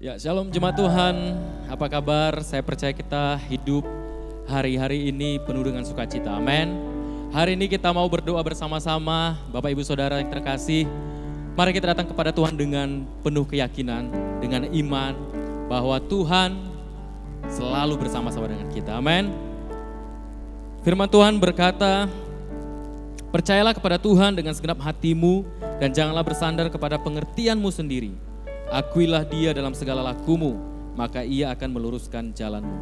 Ya, Shalom jemaat Tuhan, apa kabar? Saya percaya kita hidup hari-hari ini penuh dengan sukacita, amin. Hari ini kita mau berdoa bersama-sama, Bapak Ibu Saudara yang terkasih. Mari kita datang kepada Tuhan dengan penuh keyakinan, dengan iman bahwa Tuhan selalu bersama-sama dengan kita, amin. Firman Tuhan berkata, percayalah kepada Tuhan dengan segenap hatimu dan janganlah bersandar kepada pengertianmu sendiri. Akuilah Dia dalam segala lakumu, maka Ia akan meluruskan jalanmu.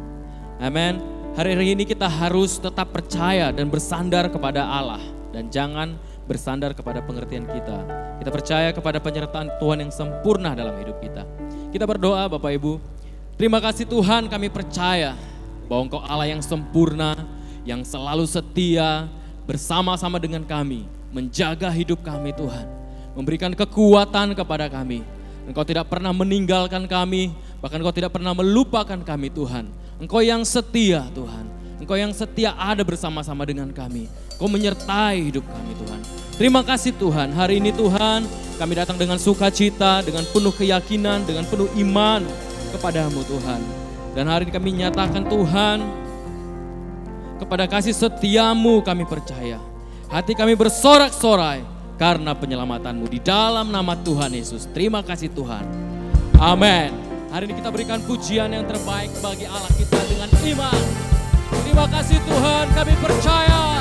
Amin. Hari-hari ini kita harus tetap percaya dan bersandar kepada Allah dan jangan bersandar kepada pengertian kita. Kita percaya kepada penyertaan Tuhan yang sempurna dalam hidup kita. Kita berdoa Bapak Ibu. Terima kasih Tuhan, kami percaya bahwa Engkau Allah yang sempurna, yang selalu setia bersama-sama dengan kami, menjaga hidup kami Tuhan, memberikan kekuatan kepada kami. Engkau tidak pernah meninggalkan kami, bahkan Engkau tidak pernah melupakan kami Tuhan. Engkau yang setia Tuhan, Engkau yang setia ada bersama-sama dengan kami. Engkau menyertai hidup kami Tuhan. Terima kasih Tuhan, hari ini Tuhan kami datang dengan sukacita, dengan penuh keyakinan, dengan penuh iman kepadamu Tuhan. Dan hari ini kami nyatakan Tuhan, kepada kasih setiamu kami percaya. Hati kami bersorak-sorai karena penyelamatanmu di dalam nama Tuhan Yesus. Terima kasih Tuhan. Amin. Hari ini kita berikan pujian yang terbaik bagi Allah kita dengan iman. Terima kasih Tuhan, kami percaya.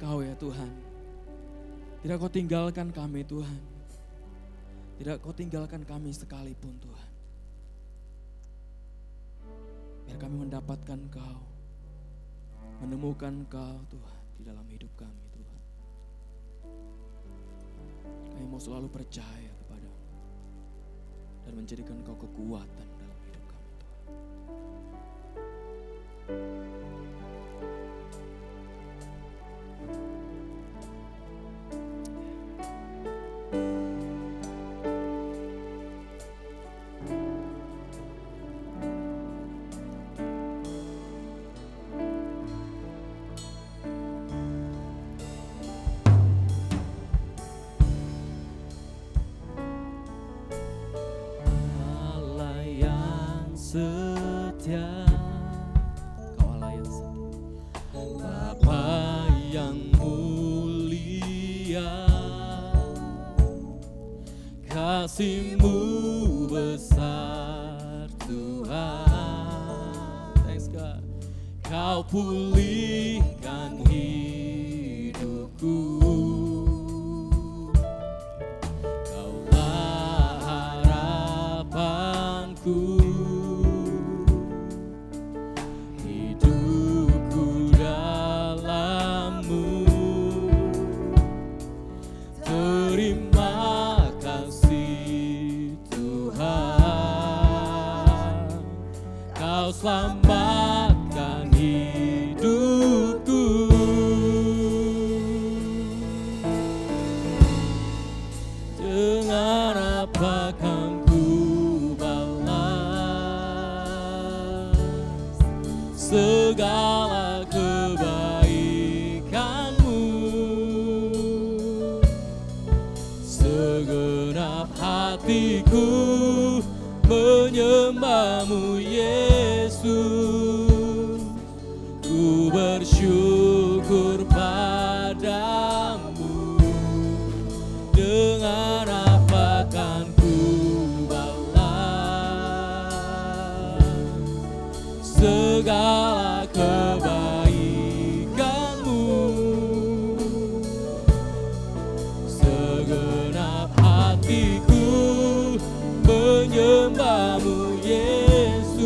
Engkau ya Tuhan. Tidak Kau tinggalkan kami Tuhan. Tidak Kau tinggalkan kami sekalipun Tuhan. Biar kami mendapatkan Kau, menemukan Kau Tuhan di dalam hidup kami Tuhan. Kami mau selalu percaya kepada-Mu dan menjadikan Kau kekuatan dalam hidup kami Tuhan. Setia, Kau Allah yang setia, Bapa yang mulia, kasih-Mu besar Tuhan. Thanks God. Kau pulihkan hidupku, Kaulah harapanku. Selamatkan hidupku. Dengan apa kan ku balas segala kebaikan-Mu? Segenap hatiku menyembah-Mu Yesus, ku bersyukur padamu. Dengan apa kan ku balas segala kebaikan-Mu? Segenap hatiku menyembah-Mu Yesus,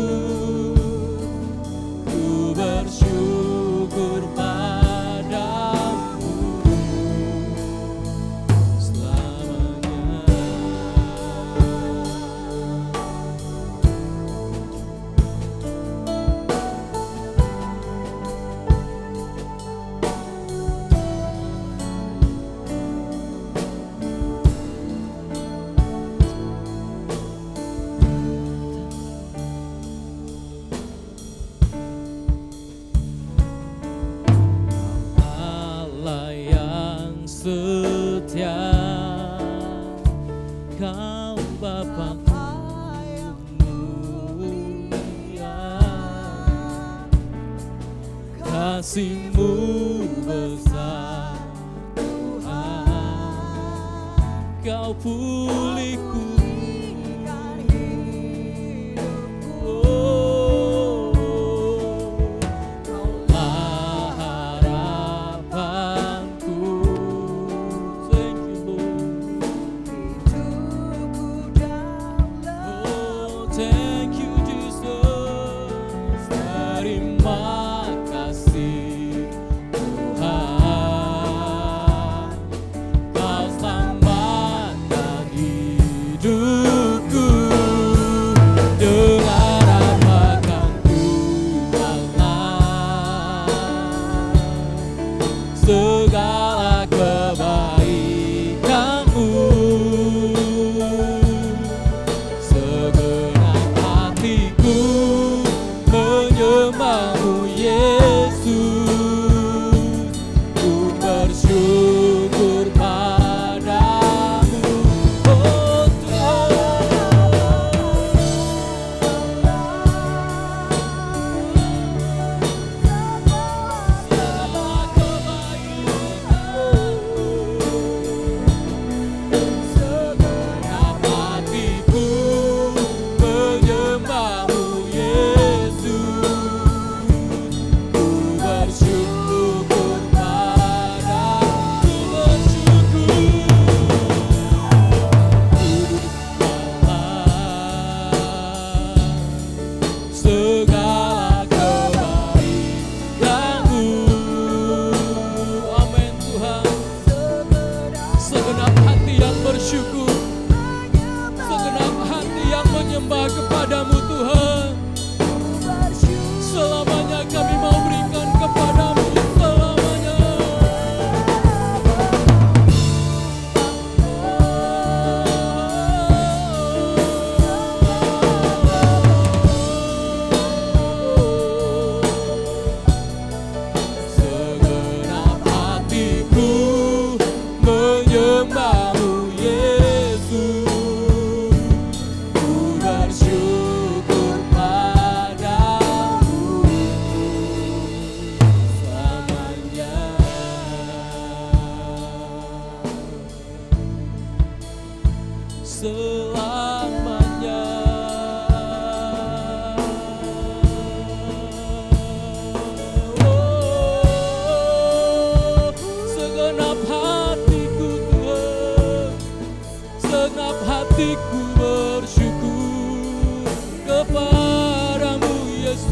ku bersyukur padamu selamanya. Setia, Kau Bapa yang mulia, kasih-Mu besar Tuhan. Kau pulihku, Kau selamatkan Segenap hati yang bersyukur, segenap hati yang menyembah kepadamu Tuhan. Selamanya kami mau berikan kepadamu, selamanya. Segenap hatiku menyembahmu Yesus, ku bersyukur padamu selamanya. Selamanya. Oh, segenap hatiku Tuhan, segenap hatiku bersyukur kepadamu Yesus.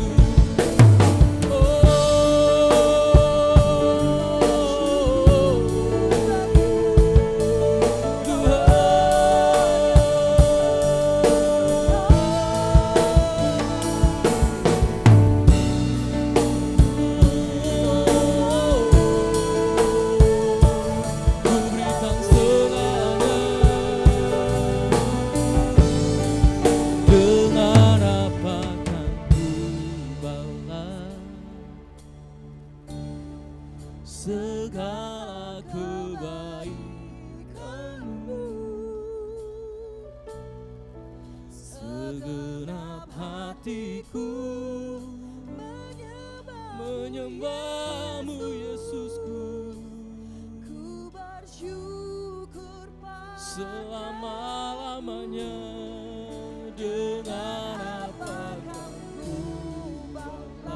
Segala kebaikanmu, segenap hatiku menyembahmu Yesusku, ku bersyukur selama-lamanya. Dengan apa kan ku balas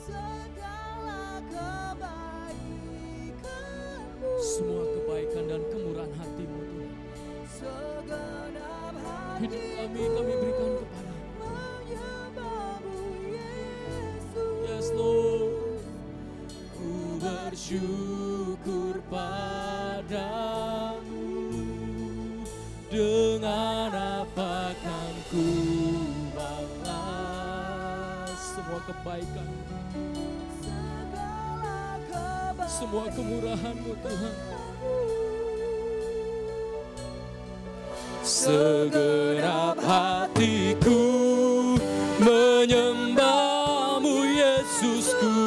segala kebaikanmu, semua kebaikan dan kemurahan hatimu Tuhan. Segenap hati hidup kami berikan kepadamu. Menyembahmu Yesus. Yes Lord. Ku bersyukur padamu. Dengan apa kan ku balas semua kebaikan, semua kemurahan-Mu Tuhan. Segenap hatiku menyembahmu Yesusku,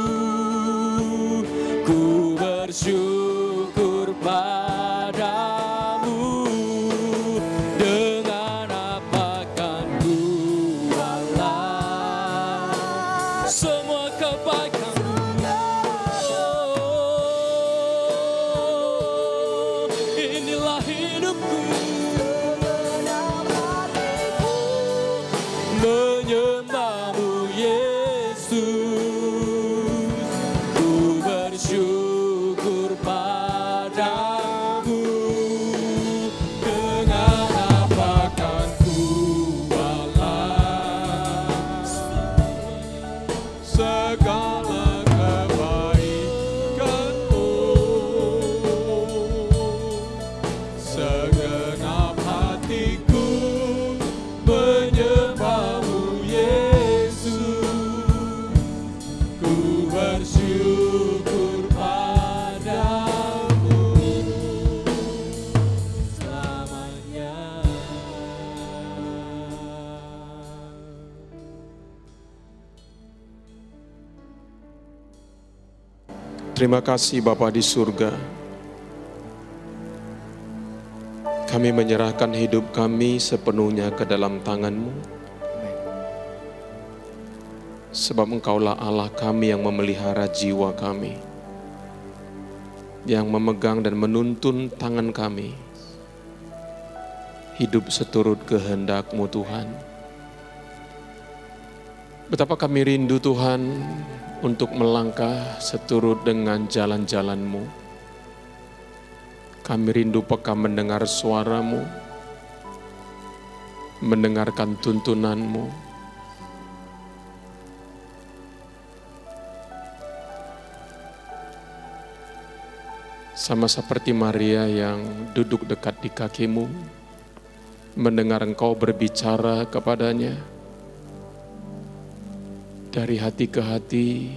ku bersyukur padamu. Dengan apa kan ku balas semua kebaikan. Inilah hidupku, menyembahmu Yesus, ku bersyukur padamu. Dengan apa kan ku balas segala kebaikanmu. Segenap hatiku menyembahmu Yesus, ku bersyukur padamu selamanya. Terima kasih Bapa di surga. Kami menyerahkan hidup kami sepenuhnya ke dalam tangan-Mu. Sebab Engkaulah Allah kami yang memelihara jiwa kami, yang memegang dan menuntun tangan kami, hidup seturut kehendak-Mu Tuhan. Betapa kami rindu Tuhan untuk melangkah seturut dengan jalan-jalan-Mu. Kami rindu peka mendengar suara-Mu, mendengarkan tuntunan-Mu. Sama seperti Maria yang duduk dekat di kakimu, mendengar Engkau berbicara kepadanya, dari hati ke hati,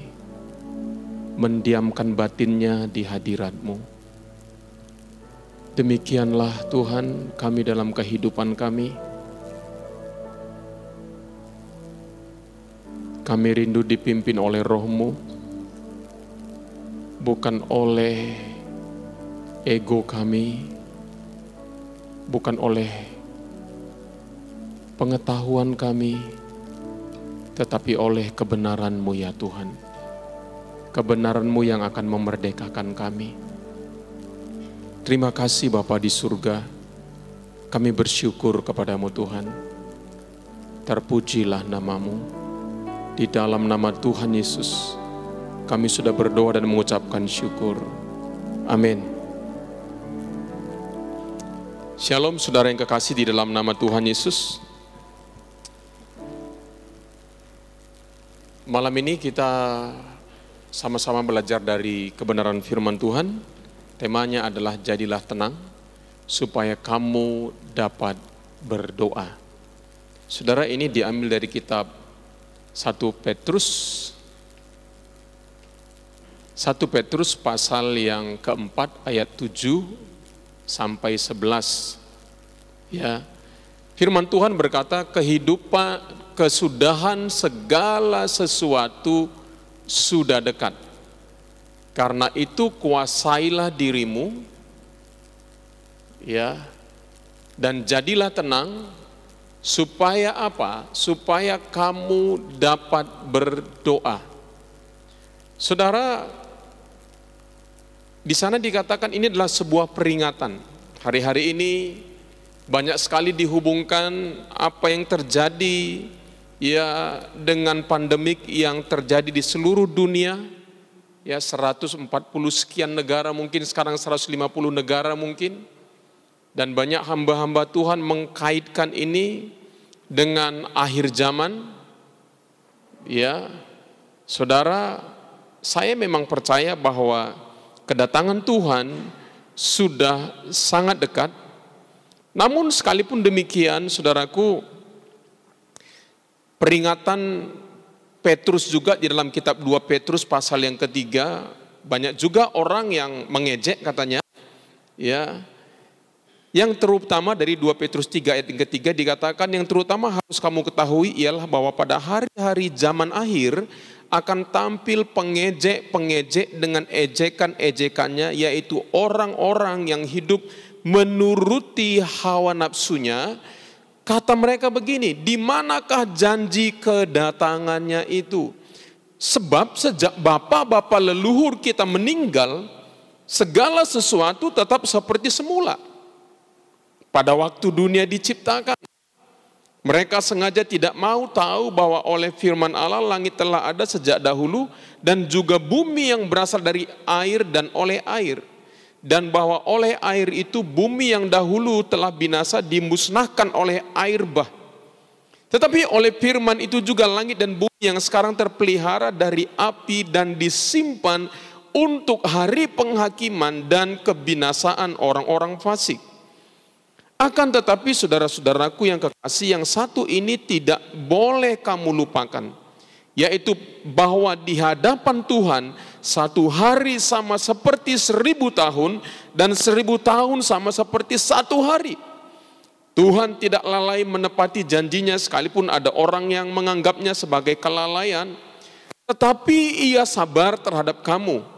mendiamkan batinnya di hadirat-Mu. Demikianlah Tuhan kami dalam kehidupan kami. Kami rindu dipimpin oleh Roh-Mu, bukan oleh ego kami, bukan oleh pengetahuan kami, tetapi oleh kebenaran-Mu ya Tuhan. Kebenaran-Mu yang akan memerdekakan kami. Terima kasih Bapa di surga, kami bersyukur kepadamu Tuhan. Terpujilah nama-Mu. Di dalam nama Tuhan Yesus, kami sudah berdoa dan mengucapkan syukur. Amin. Shalom saudara yang kekasih di dalam nama Tuhan Yesus. Malam ini kita sama-sama belajar dari kebenaran firman Tuhan. Temanya adalah jadilah tenang supaya kamu dapat berdoa. Saudara, ini diambil dari kitab 1 Petrus pasal yang keempat ayat 7 sampai 11. Ya. Firman Tuhan berkata, kesudahan segala sesuatu sudah dekat. Karena itu kuasailah dirimu, ya, dan jadilah tenang. Supaya apa? Supaya kamu dapat berdoa. Saudara, di sana dikatakan ini adalah sebuah peringatan. Hari-hari ini banyak sekali dihubungkan apa yang terjadi ya dengan pandemik yang terjadi di seluruh dunia. Ya 140 sekian negara mungkin, sekarang 150 negara mungkin. Dan banyak hamba-hamba Tuhan mengkaitkan ini dengan akhir zaman. Ya, saudara, saya memang percaya bahwa kedatangan Tuhan sudah sangat dekat. Namun sekalipun demikian, saudaraku, peringatan Petrus juga di dalam kitab 2 Petrus pasal yang ketiga, banyak juga orang yang mengejek katanya, ya. Yang terutama dari 2 Petrus 3 ayat yang ketiga dikatakan, yang terutama harus kamu ketahui ialah bahwa pada hari-hari zaman akhir akan tampil pengejek-pengejek dengan ejekan-ejekannya, yaitu orang-orang yang hidup menuruti hawa nafsunya. Kata mereka begini, di manakah janji kedatangannya itu? Sebab sejak bapa-bapa leluhur kita meninggal, segala sesuatu tetap seperti semula. Pada waktu dunia diciptakan, mereka sengaja tidak mau tahu bahwa oleh firman Allah langit telah ada sejak dahulu dan juga bumi yang berasal dari air dan oleh air. Dan bahwa oleh air itu bumi yang dahulu telah binasa dimusnahkan oleh air bah. Tetapi oleh firman itu juga langit dan bumi yang sekarang terpelihara dari api dan disimpan untuk hari penghakiman dan kebinasaan orang-orang fasik. Akan tetapi saudara-saudaraku yang kekasih, yang satu ini tidak boleh kamu lupakan, yaitu bahwa di hadapan Tuhan satu hari sama seperti 1000 tahun dan 1000 tahun sama seperti satu hari. Tuhan tidak lalai menepati janjinya sekalipun ada orang yang menganggapnya sebagai kelalaian, tetapi Ia sabar terhadap kamu.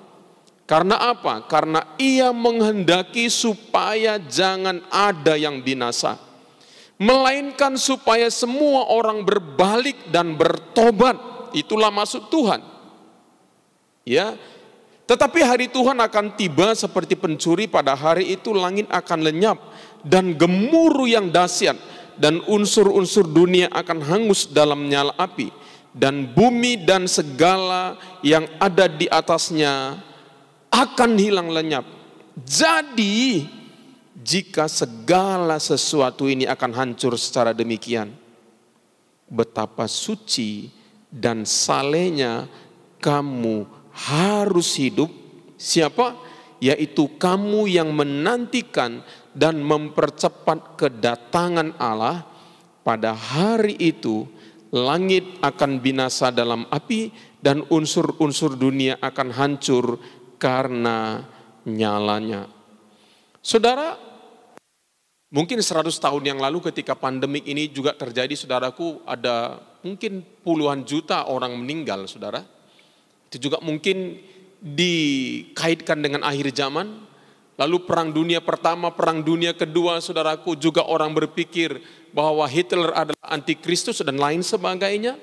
Karena apa? Karena Ia menghendaki supaya jangan ada yang binasa, melainkan supaya semua orang berbalik dan bertobat. Itulah maksud Tuhan. Ya. Tetapi hari Tuhan akan tiba seperti pencuri. Pada hari itu langit akan lenyap dan gemuruh yang dahsyat, dan unsur-unsur dunia akan hangus dalam nyala api, dan bumi dan segala yang ada di atasnya akan hilang lenyap. Jadi jika segala sesuatu ini akan hancur secara demikian, betapa suci dan salehnya kamu harus hidup. Siapa? yaitu kamu yang menantikan dan mempercepat kedatangan Allah. Pada hari itu langit akan binasa dalam api dan unsur-unsur dunia akan hancur karena nyalanya. Saudara, mungkin 100 tahun yang lalu ketika pandemik ini juga terjadi, saudaraku, ada mungkin puluhan juta orang meninggal, saudara. Itu juga mungkin dikaitkan dengan akhir zaman. Lalu perang dunia pertama, perang dunia kedua, saudaraku, juga orang berpikir bahwa Hitler adalah antikristus dan lain sebagainya.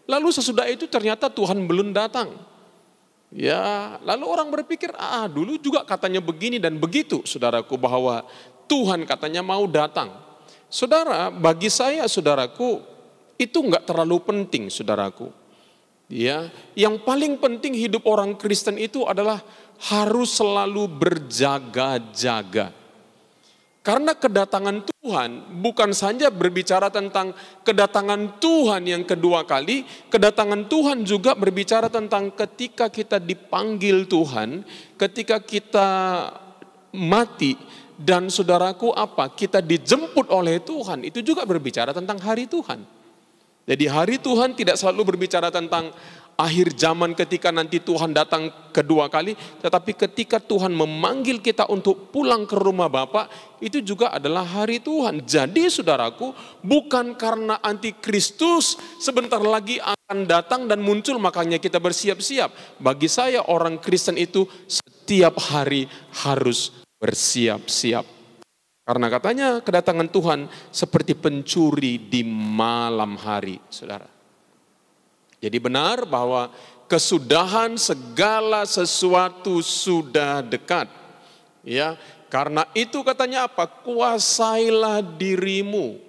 Lalu sesudah itu ternyata Tuhan belum datang. Ya, lalu orang berpikir, dulu juga katanya begini dan begitu, saudaraku, bahwa Tuhan katanya mau datang. Saudara, bagi saya, saudaraku, itu enggak terlalu penting, saudaraku. Ya, yang paling penting hidup orang Kristen itu adalah harus selalu berjaga-jaga. Karena kedatangan Tuhan bukan saja berbicara tentang kedatangan Tuhan yang kedua kali, kedatangan Tuhan juga berbicara tentang ketika kita dipanggil Tuhan, ketika kita mati, dan saudaraku kita dijemput oleh Tuhan, itu juga berbicara tentang hari Tuhan. Jadi hari Tuhan tidak selalu berbicara tentang akhir zaman ketika nanti Tuhan datang kedua kali, tetapi ketika Tuhan memanggil kita untuk pulang ke rumah Bapa, itu juga adalah hari Tuhan. Jadi saudaraku, bukan karena antikristus sebentar lagi akan datang dan muncul makanya kita bersiap-siap. Bagi saya orang Kristen itu setiap hari harus bersiap-siap. Karena katanya kedatangan Tuhan seperti pencuri di malam hari, saudara. Jadi benar bahwa kesudahan segala sesuatu sudah dekat. Ya, karena itu katanya apa? Kuasailah dirimu.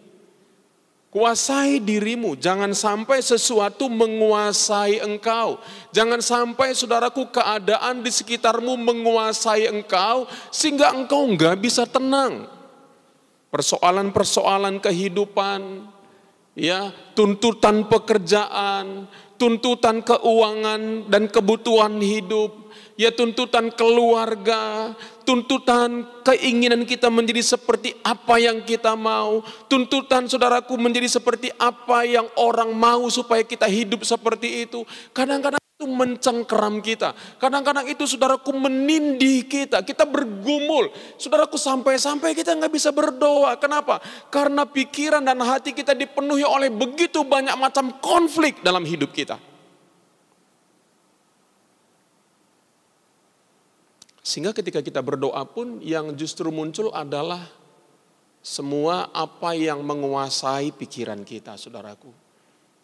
Kuasai dirimu, jangan sampai sesuatu menguasai engkau. Jangan sampai saudaraku keadaan di sekitarmu menguasai engkau sehingga engkau enggak bisa tenang. Persoalan-persoalan kehidupan, ya, tuntutan pekerjaan, tuntutan keuangan dan kebutuhan hidup, ya, tuntutan keluarga, tuntutan keinginan kita menjadi seperti apa yang kita mau, tuntutan saudaraku menjadi seperti apa yang orang mau supaya kita hidup seperti itu. Kadang-kadang itu mencengkeram kita, kadang-kadang itu saudaraku menindih kita, kita bergumul, saudaraku, sampai-sampai kita nggak bisa berdoa. Kenapa? Karena pikiran dan hati kita dipenuhi oleh begitu banyak macam konflik dalam hidup kita. Sehingga ketika kita berdoa pun yang justru muncul adalah semua apa yang menguasai pikiran kita, saudaraku.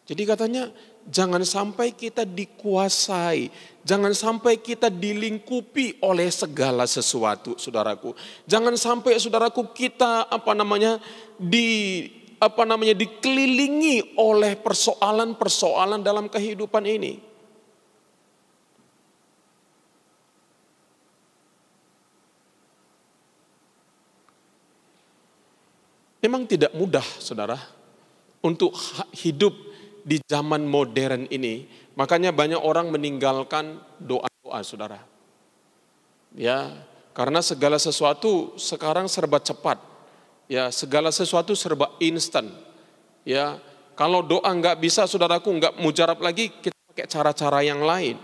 Jadi katanya jangan sampai kita dikuasai, jangan sampai kita dilingkupi oleh segala sesuatu, saudaraku. Jangan sampai saudaraku kita dikelilingi oleh persoalan-persoalan dalam kehidupan ini. Memang tidak mudah, saudara, untuk hidup di zaman modern ini. Makanya banyak orang meninggalkan doa-doa, saudara. Ya, karena segala sesuatu sekarang serba cepat. Ya, segala sesuatu serba instan. Ya, kalau doa nggak bisa, saudaraku, nggak mujarab lagi, kita pakai cara-cara yang lain.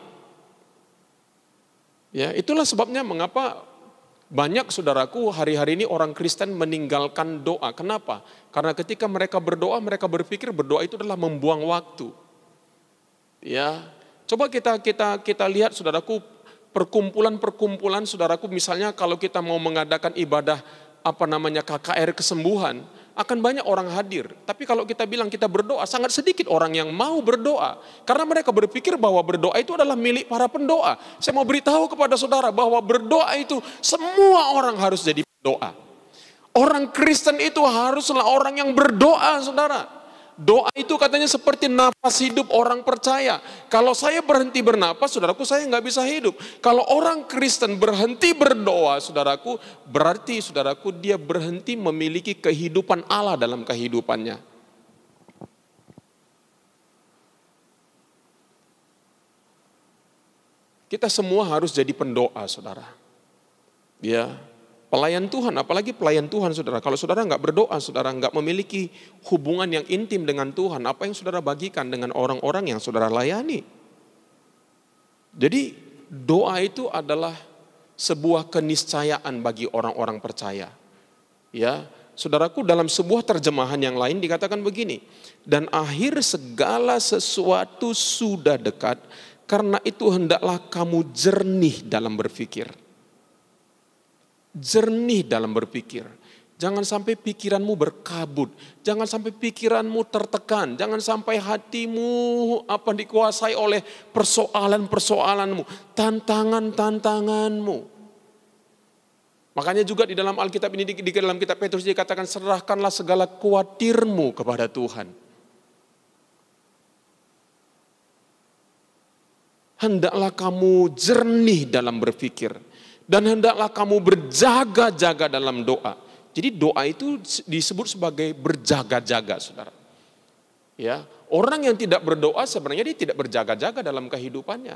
Ya, itulah sebabnya mengapa banyak, saudaraku, hari-hari ini orang Kristen meninggalkan doa. Kenapa? Karena ketika mereka berdoa, mereka berpikir berdoa itu adalah membuang waktu. Ya, coba kita lihat, saudaraku, perkumpulan-perkumpulan, saudaraku, misalnya kalau kita mau mengadakan ibadah KKR kesembuhan, akan banyak orang hadir. Tapi kalau kita bilang kita berdoa, sangat sedikit orang yang mau berdoa. Karena mereka berpikir bahwa berdoa itu adalah milik para pendoa. Saya mau beritahu kepada saudara bahwa berdoa itu semua orang harus jadi pendoa. Orang Kristen itu haruslah orang yang berdoa, saudara. Doa itu katanya seperti napas hidup orang percaya. Kalau saya berhenti bernapas, saudaraku, saya nggak bisa hidup. Kalau orang Kristen berhenti berdoa, saudaraku, berarti saudaraku dia berhenti memiliki kehidupan Allah dalam kehidupannya. Kita semua harus jadi pendoa, saudara. Ya, pelayan Tuhan, apalagi pelayan Tuhan saudara. Kalau saudara nggak berdoa, saudara nggak memiliki hubungan yang intim dengan Tuhan, apa yang saudara bagikan dengan orang-orang yang saudara layani? Jadi doa itu adalah sebuah keniscayaan bagi orang-orang percaya. Ya, saudaraku, dalam sebuah terjemahan yang lain dikatakan begini, dan akhir segala sesuatu sudah dekat, karena itu hendaklah kamu jernih dalam berpikir. Jernih dalam berpikir. Jangan sampai pikiranmu berkabut, jangan sampai pikiranmu tertekan, jangan sampai hatimu dikuasai oleh persoalan-persoalanmu, tantangan-tantanganmu. Makanya juga di dalam Alkitab ini, di dalam kitab Petrus dikatakan, serahkanlah segala khawatirmu kepada Tuhan. Hendaklah kamu jernih dalam berpikir, dan hendaklah kamu berjaga-jaga dalam doa. Jadi doa itu disebut sebagai berjaga-jaga, saudara. Ya, orang yang tidak berdoa sebenarnya dia tidak berjaga-jaga dalam kehidupannya.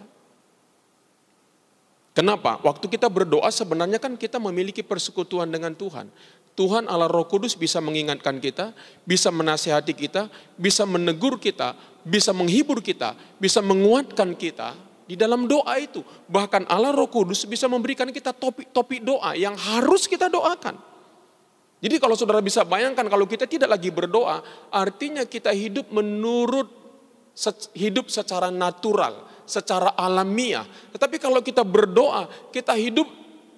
Kenapa? Waktu kita berdoa sebenarnya kan kita memiliki persekutuan dengan Tuhan. Tuhan Allah Roh Kudus bisa mengingatkan kita, bisa menasihati kita, bisa menegur kita, bisa menghibur kita, bisa menguatkan kita di dalam doa itu. Bahkan Allah Roh Kudus bisa memberikan kita topik-topik doa yang harus kita doakan. Jadi kalau saudara bisa bayangkan kalau kita tidak lagi berdoa, artinya kita hidup hidup secara natural, secara alamiah. Tetapi kalau kita berdoa, kita hidup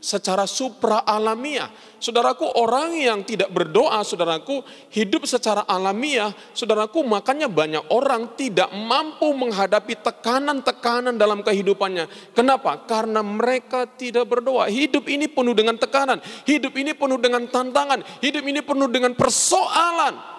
secara supra alamiah. Saudaraku, orang yang tidak berdoa, saudaraku, hidup secara alamiah, saudaraku, makanya banyak orang tidak mampu menghadapi tekanan-tekanan dalam kehidupannya. Kenapa? Karena mereka tidak berdoa. Hidup ini penuh dengan tekanan, hidup ini penuh dengan tantangan, hidup ini penuh dengan persoalan.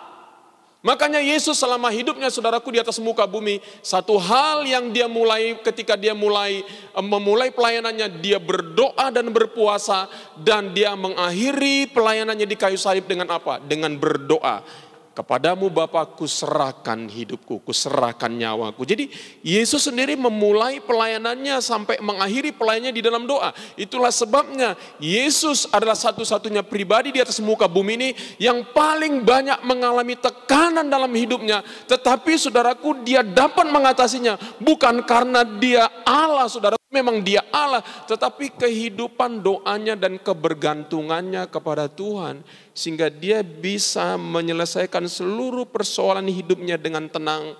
Makanya Yesus selama hidupnya, saudaraku, di atas muka bumi, satu hal yang dia mulai ketika dia memulai pelayanannya, dia berdoa dan berpuasa, dan dia mengakhiri pelayanannya di kayu salib dengan apa? Dengan berdoa. Kepadamu Bapa, kuserahkan hidupku, kuserahkan nyawaku. Jadi Yesus sendiri memulai pelayanannya sampai mengakhiri pelayanannya di dalam doa. Itulah sebabnya Yesus adalah satu-satunya pribadi di atas muka bumi ini yang paling banyak mengalami tekanan dalam hidupnya. Tetapi saudaraku, dia dapat mengatasinya bukan karena dia Allah, saudaraku, memang dia Allah, tetapi kehidupan doanya dan kebergantungannya kepada Tuhan, sehingga dia bisa menyelesaikan seluruh persoalan hidupnya dengan tenang,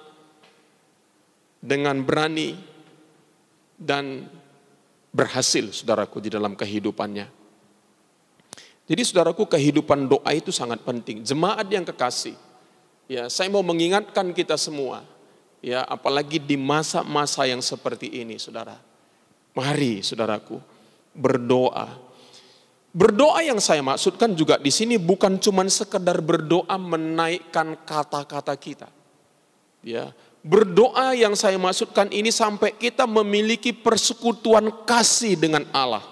dengan berani, dan berhasil, saudaraku, di dalam kehidupannya. Jadi saudaraku, kehidupan doa itu sangat penting. Jemaat yang kekasih, ya, saya mau mengingatkan kita semua, ya, apalagi di masa-masa yang seperti ini, saudara. Mari, saudaraku, berdoa. Berdoa yang saya maksudkan juga di sini bukan cuma sekedar berdoa menaikkan kata-kata kita. Ya, berdoa yang saya maksudkan ini sampai kita memiliki persekutuan kasih dengan Allah.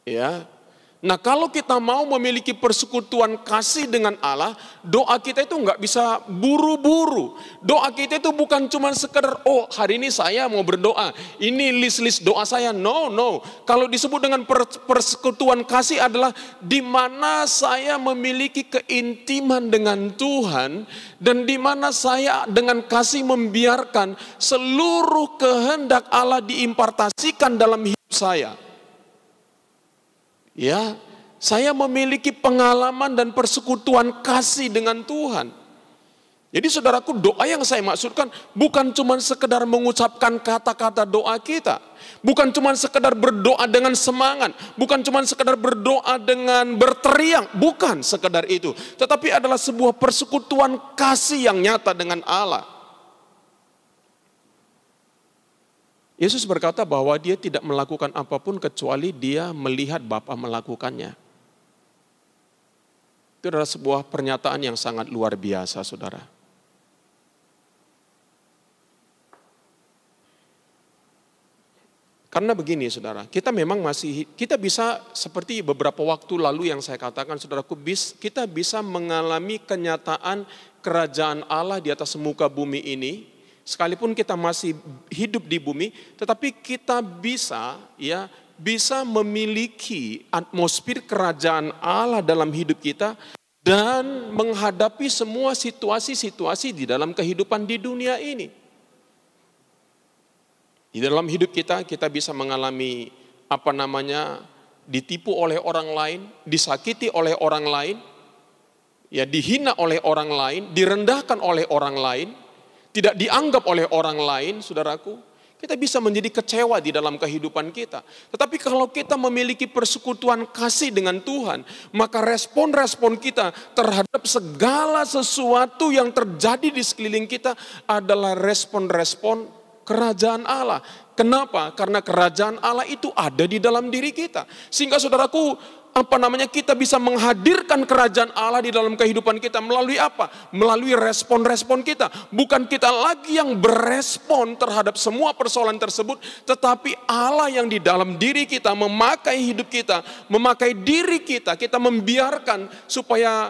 Ya. Nah, kalau kita mau memiliki persekutuan kasih dengan Allah, doa kita itu nggak bisa buru-buru. Doa kita itu bukan cuma sekedar, oh hari ini saya mau berdoa, ini list-list doa saya. No. Kalau disebut dengan persekutuan kasih adalah di mana saya memiliki keintiman dengan Tuhan, dan di mana saya dengan kasih membiarkan seluruh kehendak Allah diimpartasikan dalam hidup saya. Ya, saya memiliki pengalaman dan persekutuan kasih dengan Tuhan. Jadi saudaraku, doa yang saya maksudkan bukan cuma sekedar mengucapkan kata-kata doa kita. Bukan cuma sekedar berdoa dengan semangat. Bukan cuma sekedar berdoa dengan berteriak. Bukan sekedar itu. Tetapi adalah sebuah persekutuan kasih yang nyata dengan Allah. Yesus berkata bahwa dia tidak melakukan apapun kecuali dia melihat Bapa melakukannya. Itu adalah sebuah pernyataan yang sangat luar biasa, saudara. Karena begini, saudara, kita bisa seperti beberapa waktu lalu yang saya katakan, saudaraku, kita bisa mengalami kenyataan kerajaan Allah di atas muka bumi ini. Sekalipun kita masih hidup di bumi, tetapi kita bisa bisa memiliki atmosfer kerajaan Allah dalam hidup kita dan menghadapi semua situasi-situasi di dalam kehidupan di dunia ini. Di dalam hidup kita bisa mengalami ditipu oleh orang lain, disakiti oleh orang lain, ya dihina oleh orang lain, direndahkan oleh orang lain, tidak dianggap oleh orang lain, saudaraku. Kita bisa menjadi kecewa di dalam kehidupan kita. Tetapi kalau kita memiliki persekutuan kasih dengan Tuhan, maka respon-respon kita terhadap segala sesuatu yang terjadi di sekeliling kita adalah respon-respon kerajaan Allah. Kenapa? Karena kerajaan Allah itu ada di dalam diri kita. Sehingga saudaraku, kita bisa menghadirkan kerajaan Allah di dalam kehidupan kita melalui apa? Melalui respon-respon kita. Bukan kita lagi yang berespon terhadap semua persoalan tersebut, tetapi Allah yang di dalam diri kita memakai hidup kita, memakai diri kita, kita membiarkan supaya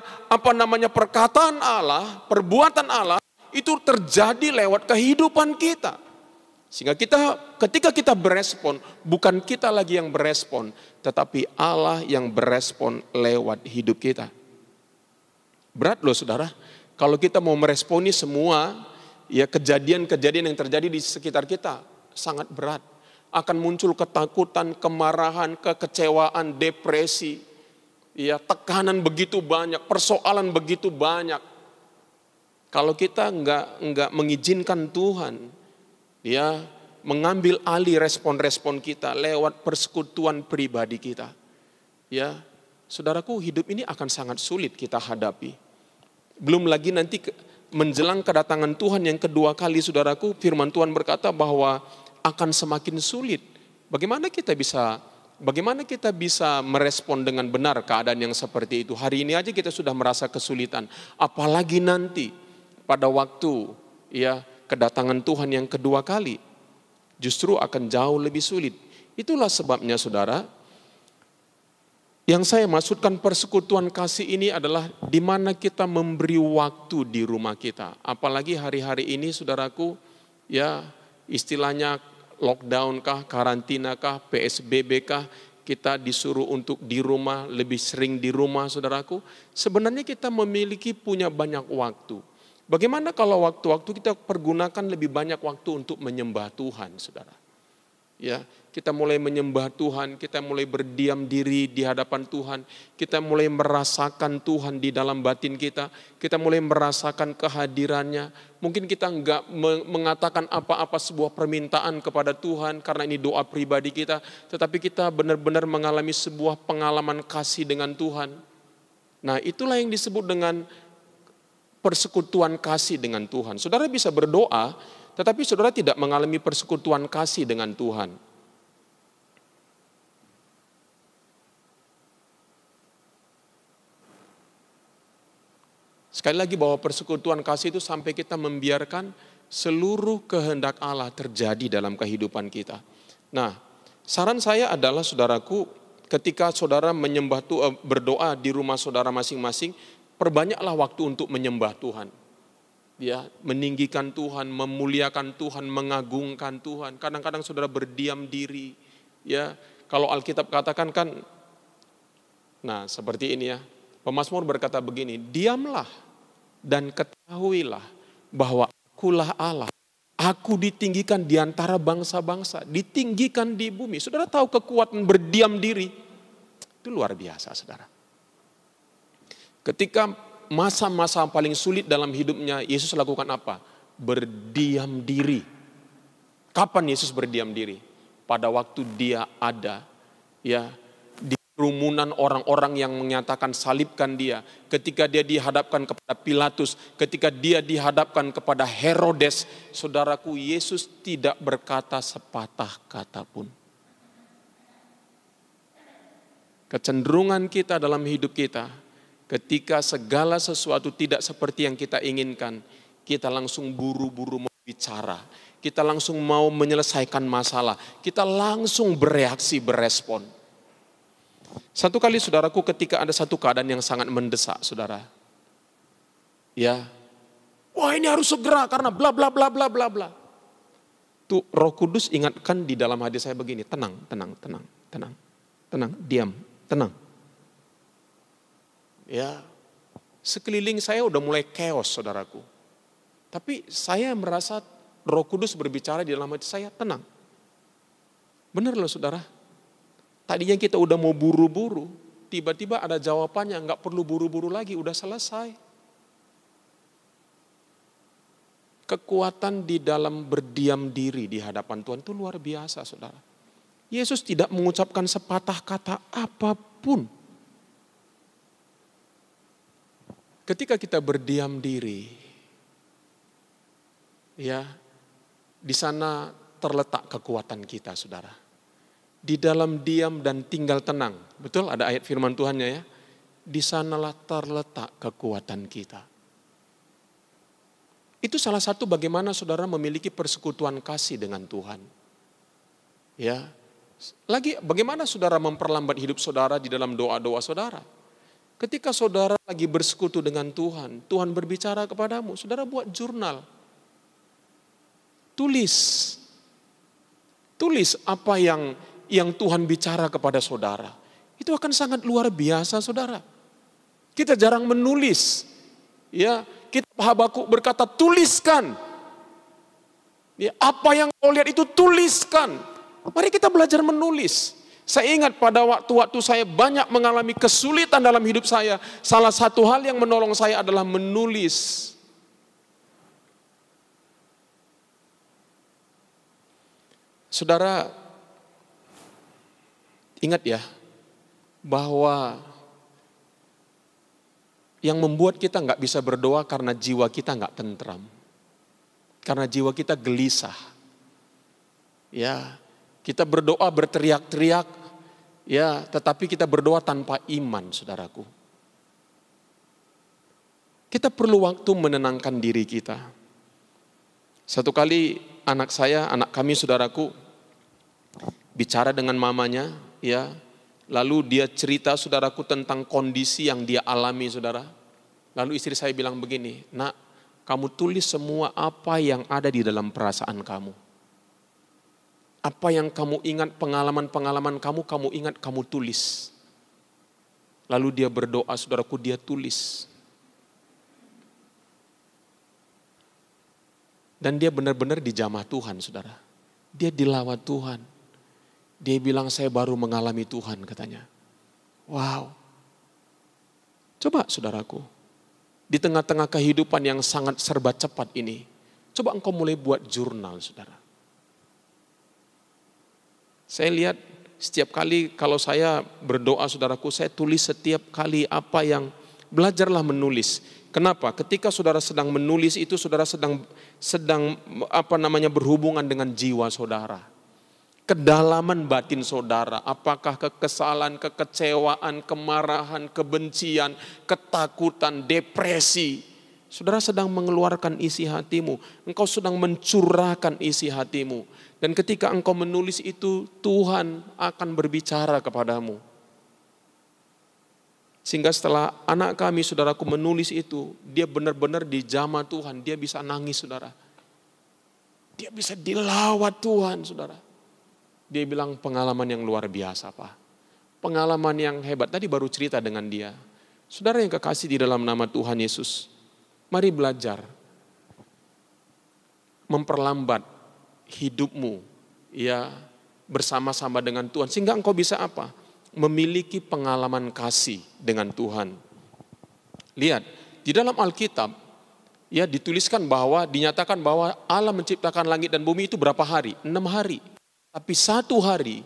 perkataan Allah, perbuatan Allah itu terjadi lewat kehidupan kita. Sehingga ketika kita berespon, bukan kita lagi yang berespon, tetapi Allah yang berespon lewat hidup kita. Berat loh saudara, kalau kita mau meresponi semua ya kejadian-kejadian yang terjadi di sekitar kita, sangat berat. Akan muncul ketakutan, kemarahan, kekecewaan, depresi, ya tekanan begitu banyak, persoalan begitu banyak. Kalau kita enggak mengizinkan Tuhan, ya mengambil alih respon-respon kita lewat persekutuan pribadi kita. Ya, saudaraku, hidup ini akan sangat sulit kita hadapi. Belum lagi nanti menjelang kedatangan Tuhan yang kedua kali, saudaraku, firman Tuhan berkata bahwa akan semakin sulit. Bagaimana kita bisa merespon dengan benar keadaan yang seperti itu? Hari ini aja kita sudah merasa kesulitan, apalagi nanti pada waktu ya kedatangan Tuhan yang kedua kali, justru akan jauh lebih sulit. Itulah sebabnya saudara, yang saya maksudkan persekutuan kasih ini adalah di mana kita memberi waktu di rumah kita. Apalagi hari-hari ini saudaraku, ya istilahnya lockdown kah, karantina kah, PSBB kah, kita disuruh untuk di rumah, lebih sering di rumah saudaraku. Sebenarnya kita punya banyak waktu. Bagaimana kalau waktu-waktu kita pergunakan lebih banyak waktu untuk menyembah Tuhan, saudara? Ya, kita mulai menyembah Tuhan, kita mulai berdiam diri di hadapan Tuhan, kita mulai merasakan Tuhan di dalam batin kita mulai merasakan kehadirannya. Mungkin kita enggak mengatakan apa-apa sebuah permintaan kepada Tuhan karena ini doa pribadi kita, tetapi kita benar-benar mengalami sebuah pengalaman kasih dengan Tuhan. Nah, itulah yang disebut dengan persekutuan kasih dengan Tuhan. Saudara bisa berdoa, tetapi saudara tidak mengalami persekutuan kasih dengan Tuhan. Sekali lagi bahwa persekutuan kasih itu sampai kita membiarkan seluruh kehendak Allah terjadi dalam kehidupan kita. Nah, saran saya adalah saudaraku, ketika saudara berdoa di rumah saudara masing-masing, perbanyaklah waktu untuk menyembah Tuhan. Ya, meninggikan Tuhan, memuliakan Tuhan, mengagungkan Tuhan. Kadang-kadang saudara berdiam diri. Ya, kalau Alkitab katakan kan, nah seperti ini ya. Pemazmur berkata begini, diamlah dan ketahuilah bahwa akulah Allah. Aku ditinggikan di antara bangsa-bangsa, ditinggikan di bumi. Saudara tahu kekuatan berdiam diri? Itu luar biasa, saudara. Ketika masa-masa paling sulit dalam hidupnya, Yesus lakukan apa? Berdiam diri. Kapan Yesus berdiam diri? Pada waktu dia ada ya di kerumunan orang-orang yang menyatakan salibkan dia. Ketika dia dihadapkan kepada Pilatus, ketika dia dihadapkan kepada Herodes, saudaraku, Yesus tidak berkata sepatah kata pun. Kecenderungan kita dalam hidup kita, ketika segala sesuatu tidak seperti yang kita inginkan, kita langsung buru-buru mau bicara. Kita langsung mau menyelesaikan masalah. Kita langsung bereaksi, berespon. Satu kali saudaraku, ketika ada satu keadaan yang sangat mendesak saudara. Ya, wah ini harus segera karena bla bla bla bla bla bla. Tuh Roh Kudus ingatkan di dalam hati saya begini, tenang, diam, tenang. Ya, sekeliling saya udah mulai chaos, saudaraku. Tapi saya merasa Roh Kudus berbicara di dalam hati saya, tenang. Benar loh saudara. Tadinya kita udah mau buru-buru, tiba-tiba ada jawabannya, nggak perlu buru-buru lagi, udah selesai. Kekuatan di dalam berdiam diri di hadapan Tuhan itu luar biasa saudara. Yesus tidak mengucapkan sepatah kata apapun. Ketika kita berdiam diri, ya, di sana terletak kekuatan kita saudara. Di dalam diam dan tinggal tenang. Betul ada ayat firman Tuhannya ya. Di sanalah terletak kekuatan kita. Itu salah satu bagaimana saudara memiliki persekutuan kasih dengan Tuhan. Ya. Lagi bagaimana saudara memperlambat hidup saudara di dalam doa-doa saudara. Ketika saudara lagi bersekutu dengan Tuhan, Tuhan berbicara kepadamu, saudara buat jurnal. Tulis apa yang Tuhan bicara kepada saudara. Itu akan sangat luar biasa saudara. Kita jarang menulis. Ya, kitab Habakuk berkata tuliskan. Ya, apa yang kau lihat itu tuliskan. Mari kita belajar menulis. Saya ingat pada waktu-waktu saya banyak mengalami kesulitan dalam hidup saya. Salah satu hal yang menolong saya adalah menulis. Saudara, ingat ya, bahwa yang membuat kita nggak bisa berdoa karena jiwa kita nggak tentram. Karena jiwa kita gelisah. Ya, kita berdoa berteriak-teriak, ya, tetapi kita berdoa tanpa iman, saudaraku. Kita perlu waktu menenangkan diri kita. Satu kali anak kami saudaraku, bicara dengan mamanya, ya, lalu dia cerita saudaraku tentang kondisi yang dia alami saudara. Lalu istri saya bilang begini, nak, kamu tulis semua apa yang ada di dalam perasaan kamu. Apa yang kamu ingat, pengalaman-pengalaman kamu ingat, kamu tulis. Lalu dia berdoa, saudaraku, dia tulis. Dan dia benar-benar dijamah Tuhan, saudara. Dia dilawat Tuhan. Dia bilang, saya baru mengalami Tuhan, katanya. Wow. Coba, saudaraku. Di tengah-tengah kehidupan yang sangat serba cepat ini, coba engkau mulai buat jurnal, saudara. Saya lihat setiap kali kalau saya berdoa saudaraku, saya tulis setiap kali apa yang, belajarlah menulis. Kenapa? Ketika saudara sedang menulis itu saudara sedang berhubungan dengan jiwa saudara. Kedalaman batin saudara, apakah kekesalan, kekecewaan, kemarahan, kebencian, ketakutan, depresi. Saudara sedang mengeluarkan isi hatimu, engkau sedang mencurahkan isi hatimu. Dan ketika engkau menulis itu, Tuhan akan berbicara kepadamu. Sehingga setelah anak kami, saudaraku, menulis itu, dia benar-benar dijamah Tuhan, dia bisa nangis, saudara. Dia bisa dilawat Tuhan, saudara. Dia bilang pengalaman yang luar biasa, Pak. Pengalaman yang hebat, tadi baru cerita dengan dia. Saudara yang kekasih di dalam nama Tuhan Yesus, mari belajar memperlambat hidupmu ya bersama-sama dengan Tuhan sehingga engkau bisa apa? Memiliki pengalaman kasih dengan Tuhan. Lihat, di dalam Alkitab ya dituliskan bahwa dinyatakan bahwa Allah menciptakan langit dan bumi itu berapa hari? 6 hari. Tapi 1 hari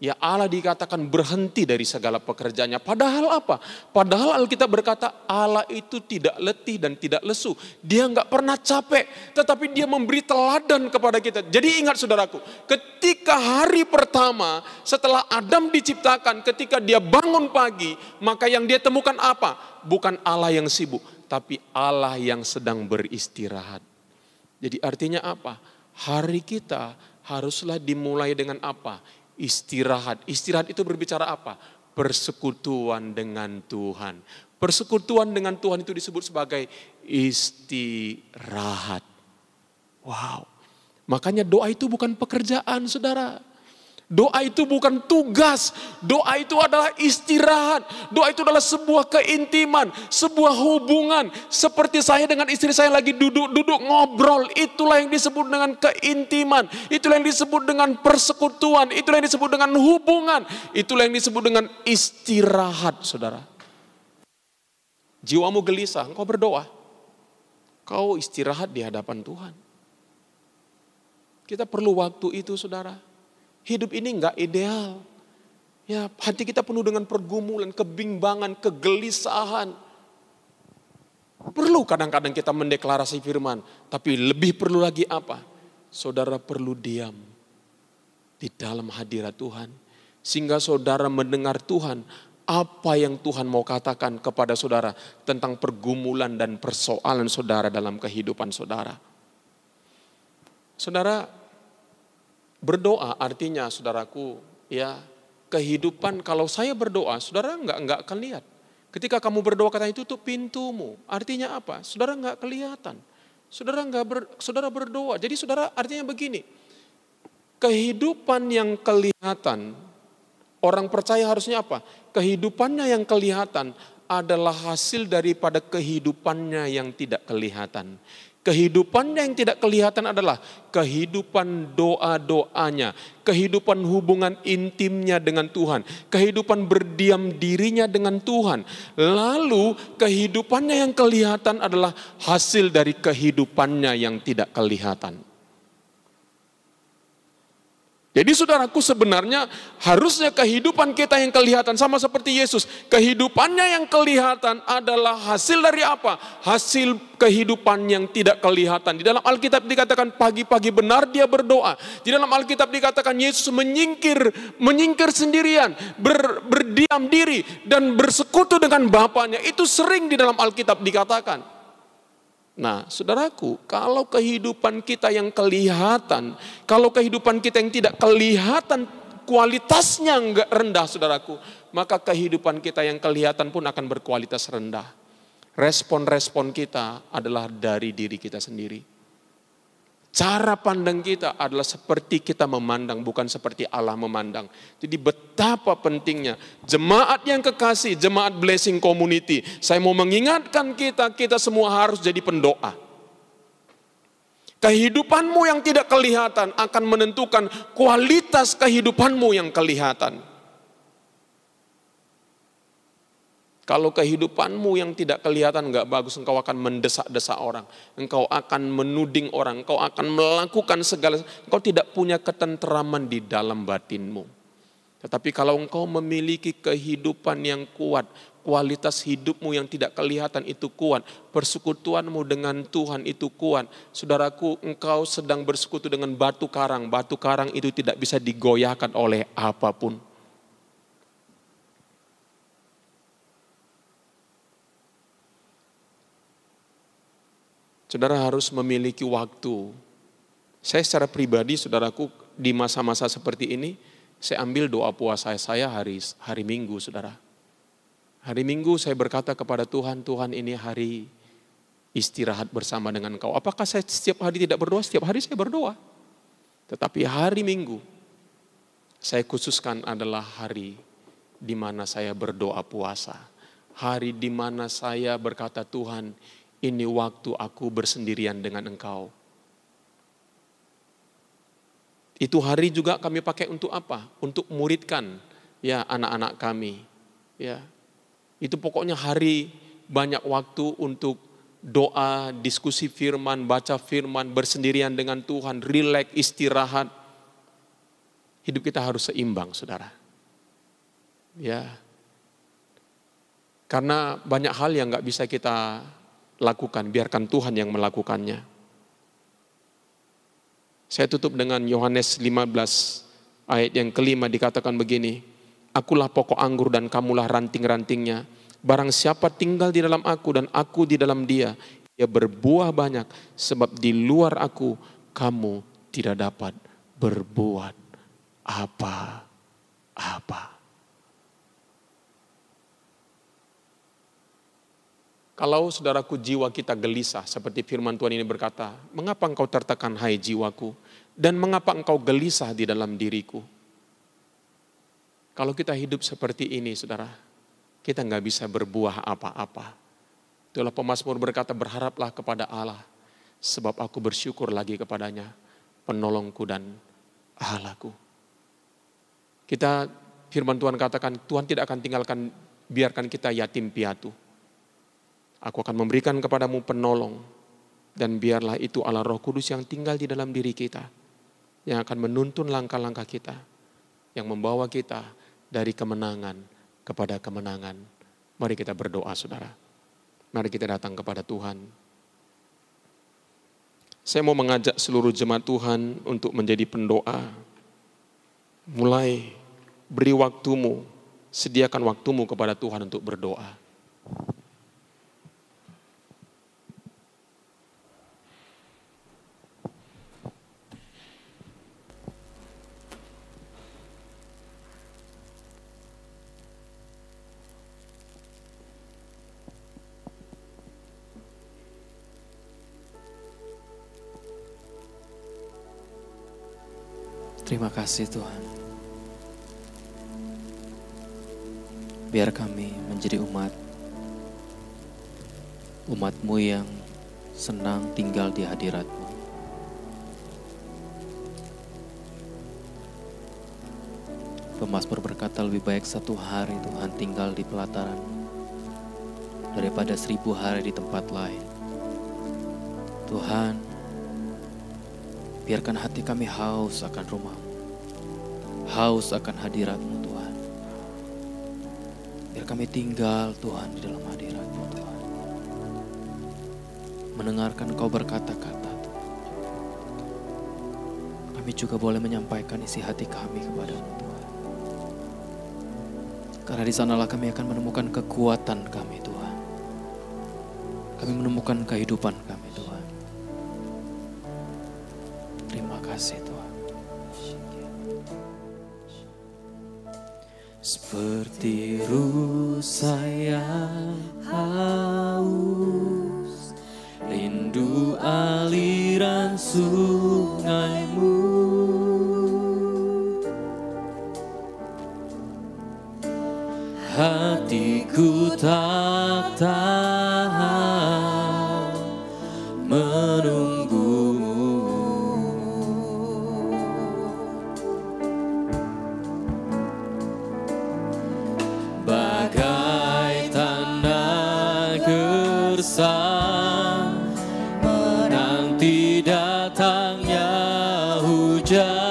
ya Allah dikatakan berhenti dari segala pekerjaannya. Padahal apa? Padahal Alkitab berkata Allah itu tidak letih dan tidak lesu. Dia enggak pernah capek. Tetapi dia memberi teladan kepada kita. Jadi ingat saudaraku. Ketika hari pertama setelah Adam diciptakan. Ketika dia bangun pagi. Maka yang dia temukan apa? Bukan Allah yang sibuk. Tapi Allah yang sedang beristirahat. Jadi artinya apa? Hari kita haruslah dimulai dengan apa? Istirahat. Istirahat itu berbicara apa? Persekutuan dengan Tuhan. Persekutuan dengan Tuhan itu disebut sebagai istirahat. Wow. Makanya doa itu bukan pekerjaan, saudara. Doa itu bukan tugas, doa itu adalah istirahat, doa itu adalah sebuah keintiman, sebuah hubungan. Seperti saya dengan istri saya lagi duduk-duduk ngobrol, itulah yang disebut dengan keintiman, itulah yang disebut dengan persekutuan, itulah yang disebut dengan hubungan, itulah yang disebut dengan istirahat, saudara. Jiwamu gelisah, engkau berdoa, kau istirahat di hadapan Tuhan. Kita perlu waktu itu, saudara. Hidup ini enggak ideal. Ya, hati kita penuh dengan pergumulan, kebimbangan, kegelisahan. Perlu kadang-kadang kita mendeklarasi firman, tapi lebih perlu lagi apa? Saudara perlu diam di dalam hadirat Tuhan, sehingga saudara mendengar Tuhan, apa yang Tuhan mau katakan kepada saudara tentang pergumulan dan persoalan saudara dalam kehidupan saudara. Saudara, berdoa artinya, saudaraku, ya, kehidupan. Kalau saya berdoa, saudara enggak akan lihat. Ketika kamu berdoa kata itu tuh pintumu. Artinya apa? Saudara enggak kelihatan. Saudara berdoa. Jadi saudara artinya begini. Kehidupan yang kelihatan, orang percaya harusnya apa? Kehidupannya yang kelihatan adalah hasil daripada kehidupannya yang tidak kelihatan. Kehidupannya yang tidak kelihatan adalah kehidupan doa-doanya, kehidupan hubungan intimnya dengan Tuhan, kehidupan berdiam dirinya dengan Tuhan. Lalu kehidupannya yang kelihatan adalah hasil dari kehidupannya yang tidak kelihatan. Jadi saudaraku, sebenarnya harusnya kehidupan kita yang kelihatan sama seperti Yesus. Kehidupannya yang kelihatan adalah hasil dari apa? Hasil kehidupan yang tidak kelihatan. Di dalam Alkitab dikatakan pagi-pagi benar dia berdoa. Di dalam Alkitab dikatakan Yesus menyingkir sendirian, berdiam diri dan bersekutu dengan Bapaknya. Itu sering di dalam Alkitab dikatakan. Nah, saudaraku, kalau kehidupan kita yang kelihatan, kalau kehidupan kita yang tidak kelihatan, kualitasnya enggak rendah, saudaraku, maka kehidupan kita yang kelihatan pun akan berkualitas rendah. Respon-respon kita adalah dari diri kita sendiri. Cara pandang kita adalah seperti kita memandang, bukan seperti Allah memandang. Jadi betapa pentingnya jemaat yang kekasih, jemaat Blessing Community. Saya mau mengingatkan kita semua harus jadi pendoa. Kehidupanmu yang tidak kelihatan akan menentukan kualitas kehidupanmu yang kelihatan. Kalau kehidupanmu yang tidak kelihatan enggak bagus, engkau akan mendesak-desak orang, engkau akan menuding orang, engkau akan melakukan segala, engkau tidak punya ketenteraman di dalam batinmu. Tetapi kalau engkau memiliki kehidupan yang kuat, kualitas hidupmu yang tidak kelihatan itu kuat, persekutuanmu dengan Tuhan itu kuat, saudaraku, engkau sedang bersekutu dengan batu karang itu tidak bisa digoyahkan oleh apapun. Saudara harus memiliki waktu. Saya secara pribadi, saudaraku, di masa-masa seperti ini, saya ambil doa puasa saya hari Minggu, saudara. Hari Minggu saya berkata kepada Tuhan, Tuhan ini hari istirahat bersama dengan Engkau. Apakah saya setiap hari tidak berdoa? Setiap hari saya berdoa. Tetapi hari Minggu, saya khususkan adalah hari di mana saya berdoa puasa. Hari di mana saya berkata, Tuhan, ini waktu aku bersendirian dengan Engkau. Itu hari juga kami pakai untuk apa? Untuk muridkan ya anak-anak kami. Ya. Itu pokoknya hari banyak waktu untuk doa, diskusi firman, baca firman, bersendirian dengan Tuhan, rileks, istirahat. Hidup kita harus seimbang, saudara. Ya. Karena banyak hal yang gak bisa kita lakukan, biarkan Tuhan yang melakukannya. Saya tutup dengan Yohanes 15 ayat yang kelima dikatakan begini, akulah pokok anggur dan kamulah ranting-rantingnya. Barang siapa tinggal di dalam aku dan aku di dalam dia, ia berbuah banyak, sebab di luar aku kamu tidak dapat berbuat apa-apa. Kalau saudaraku jiwa kita gelisah, seperti firman Tuhan ini berkata, mengapa engkau tertekan hai jiwaku? Dan mengapa engkau gelisah di dalam diriku? Kalau kita hidup seperti ini saudara, kita nggak bisa berbuah apa-apa. Itulah pemazmur berkata, berharaplah kepada Allah, sebab aku bersyukur lagi kepadanya, penolongku dan Allahku. Kita, firman Tuhan katakan, Tuhan tidak akan biarkan kita yatim piatu. Aku akan memberikan kepadamu penolong, dan biarlah itu Allah Roh Kudus yang tinggal di dalam diri kita, yang akan menuntun langkah-langkah kita, yang membawa kita dari kemenangan kepada kemenangan. Mari kita berdoa saudara. Mari kita datang kepada Tuhan. Saya mau mengajak seluruh jemaat Tuhan untuk menjadi pendoa. Mulai beri waktumu, sediakan waktumu kepada Tuhan untuk berdoa. Terima kasih Tuhan. Biar kami menjadi umat-Mu yang senang tinggal di hadirat-Mu. Pemazmur berkata lebih baik 1 hari Tuhan tinggal di pelataran daripada 1000 hari di tempat lain. Tuhan, biarkan hati kami haus akan rumah-Mu, haus akan hadirat-Mu Tuhan. Biar kami tinggal Tuhan di dalam hadirat-Mu Tuhan. Mendengarkan Kau berkata-kata Tuhan. Kami juga boleh menyampaikan isi hati kami kepada-Mu Tuhan. Karena di sanalah kami akan menemukan kekuatan kami Tuhan. Kami menemukan kehidupan kami Tuhan. Terima kasih Tuhan. Seperti rusa yang haus, rindu aliran sungai-Mu. Hatiku tak tahan menunggu-Mu. Bagai tanda gersang menanti datangnya hujan.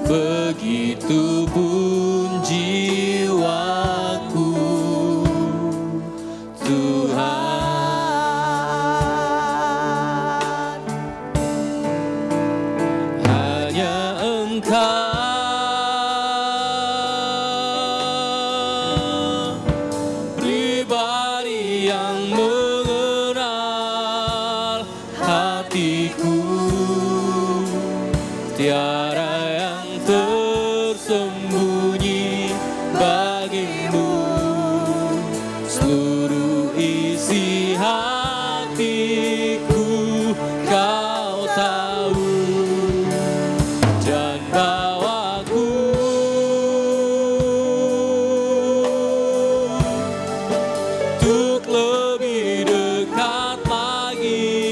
Begitu pun jiwaku Tuhan, hanya Engkau pribadi yang mengenal hatiku. Tiada yang tersembunyi bagimu, seluruh isi hatiku Kau tahu. Dan bawaku untuk lebih dekat lagi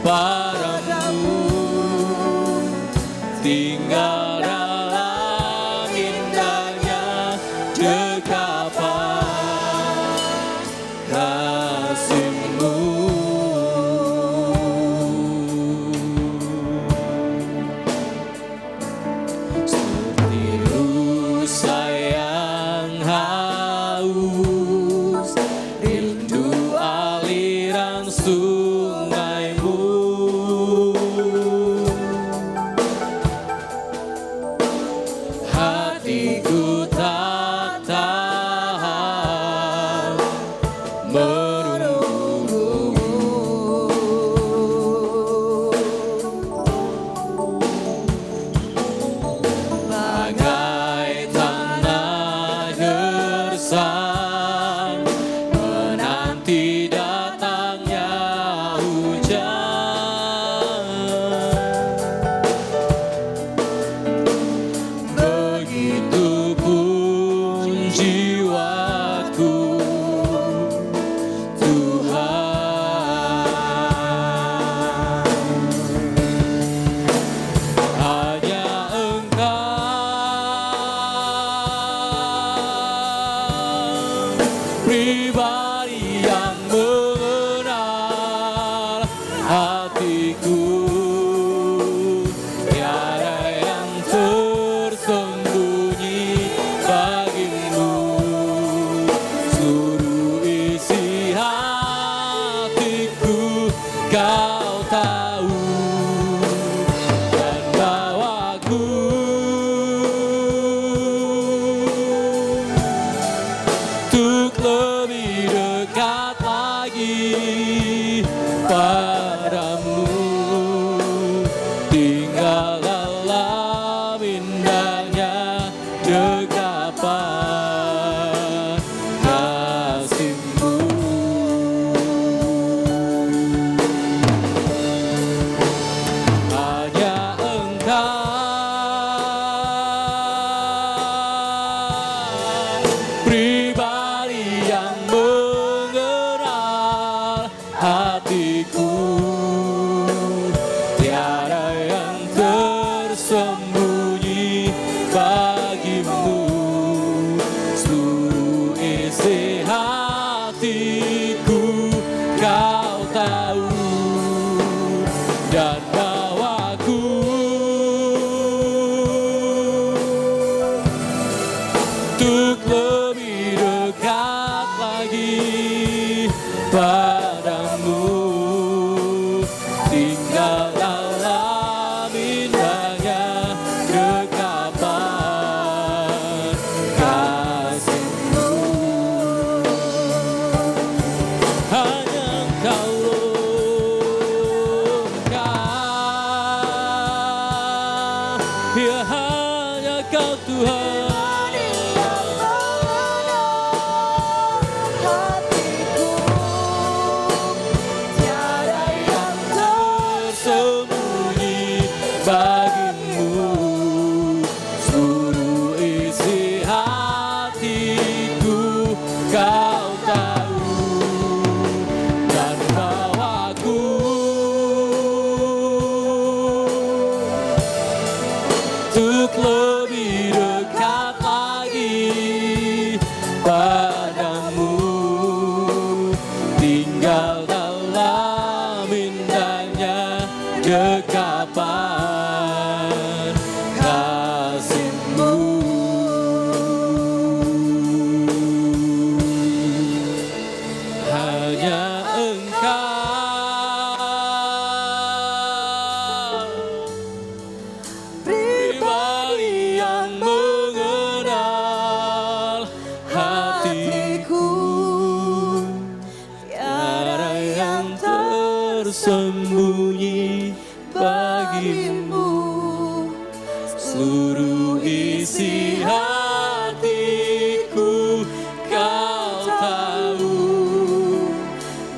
padamu, tinggal dalam indahnya dekapan kasih-Mu. Seperti rusa yang haus, rindu aliran sungai-Mu. tersembunyi bagimu, seluruh isi hatiku kau tahu, dan bawaku untuk lebih dekat lagi padamu, tinggal dalam indahnya dekapan kasih-Mu. Hanya Engkau lengkap, ya hanya Kau Tuhan. Bagimu seluruh isi hatiku kau tahu, dan bawaku untuk lebih dekat lagi padamu, tinggal dalam indahnya dekapan kasih-Mu. Hanya Engkau pribadi yang mengenal hatiku, tiada yang tersembunyi bagimu, seluruh isi hatiku kau tahu,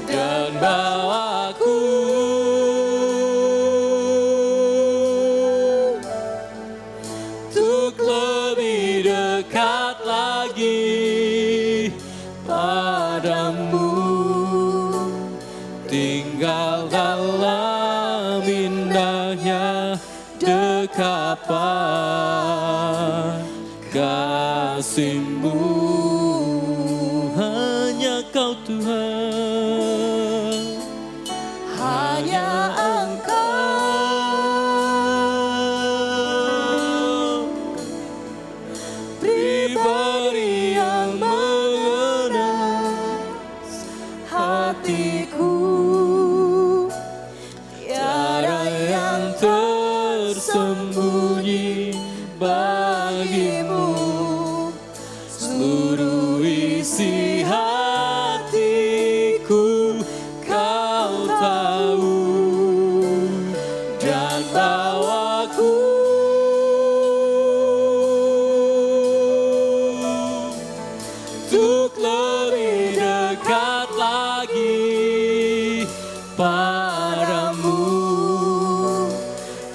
dan bawaku untuk lebih dekat lagi padamu, tinggal dalam indahnya dekapan kasih-Mu. Hanya Kau Tuhan, hanya Engkau pribadi yang mengenal hatiku, tiada yang tersembunyi bagimu, seluruh isi hatiku kau tahu, dan bawaku untuk lebih dekat lagi padamu,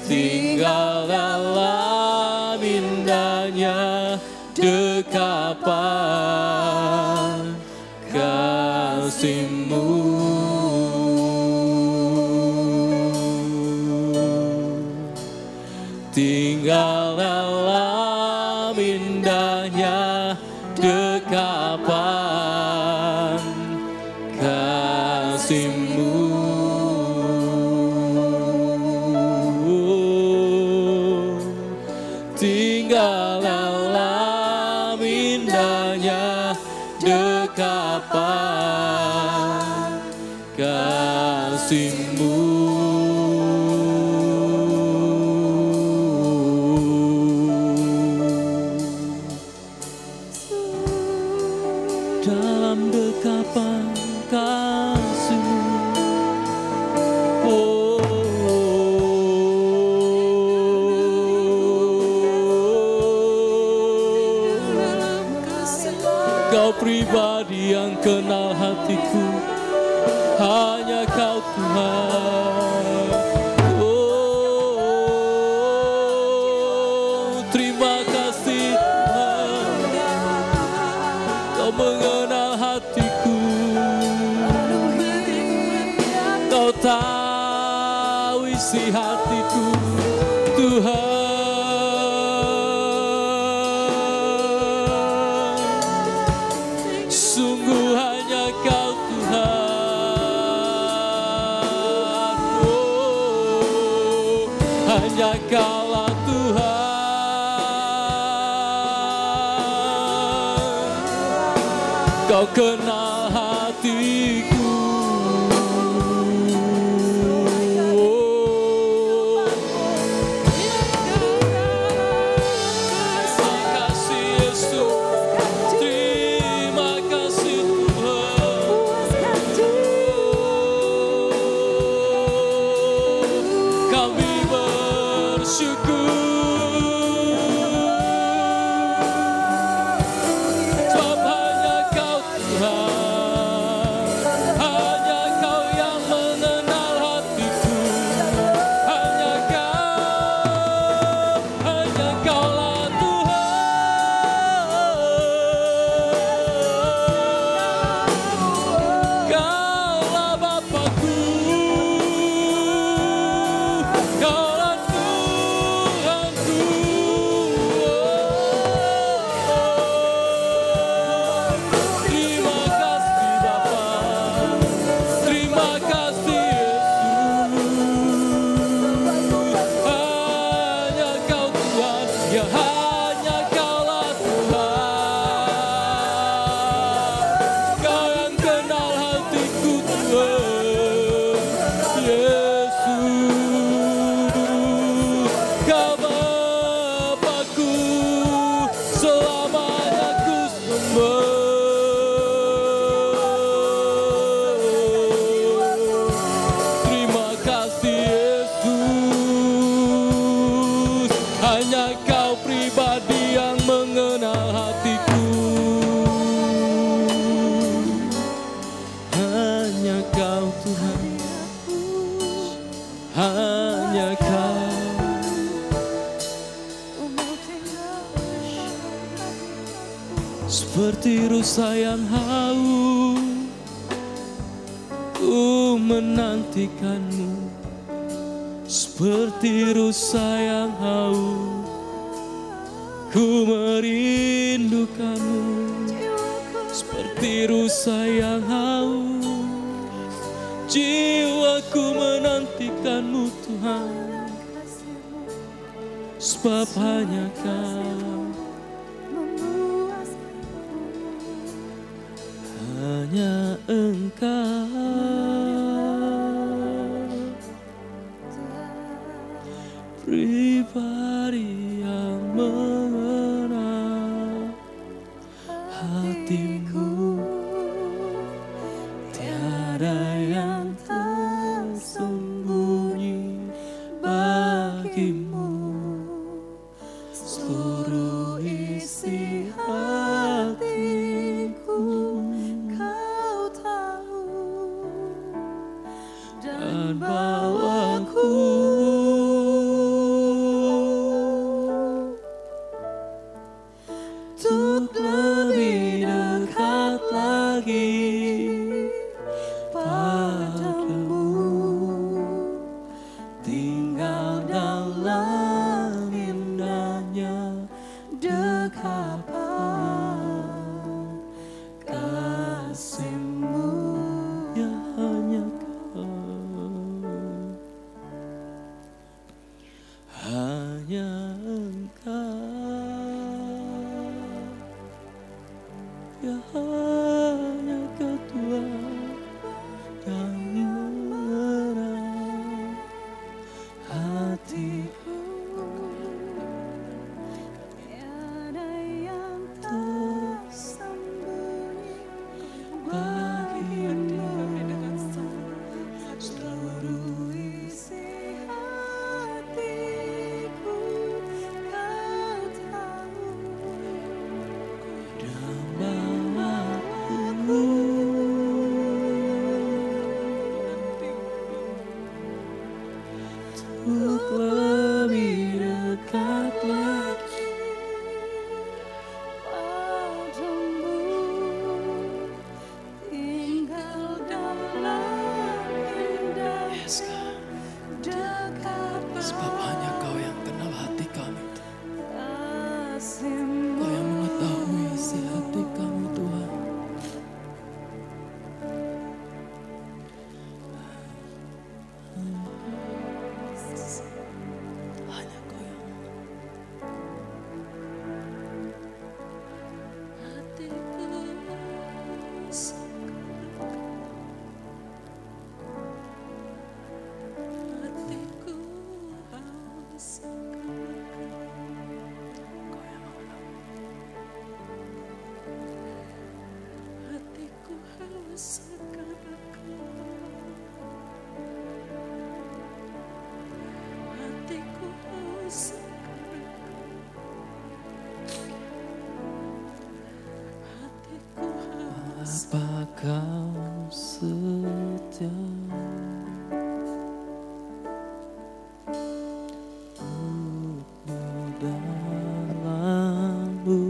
tinggal dalam indahnya dekapan kasih-Mu. Tinggal dalam indahnya dekapan kasih-Mu. Tinggal dalam indahnya dekapan kasih-Mu. Dalam dekapan kasih-Mu, oh, Kau pribadi yang kenal hatiku, hanya Kau Tuhan. Oh, terima kasih Tuhan, Kau mengenal hatiku, Kau tahu isi hatiku Tuhan. Kaulah Tuhan, Kau kenal hatiku. Seperti rusa yang haus, ku menantikanmu. Seperti rusa yang haus, ku merindukanmu. Seperti rusa yang haus, jiwaku menantikanmu Tuhan. Sebab hanya Kau, hanya Engkau, pribadi yang mengenal hatimu. Tiada yang tersembunyi bagimu. Seluruh isi hatiku Kau tahu, dan bawaku untuk lebih dekat lagi padamu, tinggal dalam indahnya dekapan kasih-Mu. Ya hanya Kau, hanya Engkau, ya hanya Kau Tuhan yang mengenal hatiku. Tiada yang tersembunyi bagimu. Seluruh isi hatiku Kau tahu, dan bawaku Kau setia di dalam-Mu.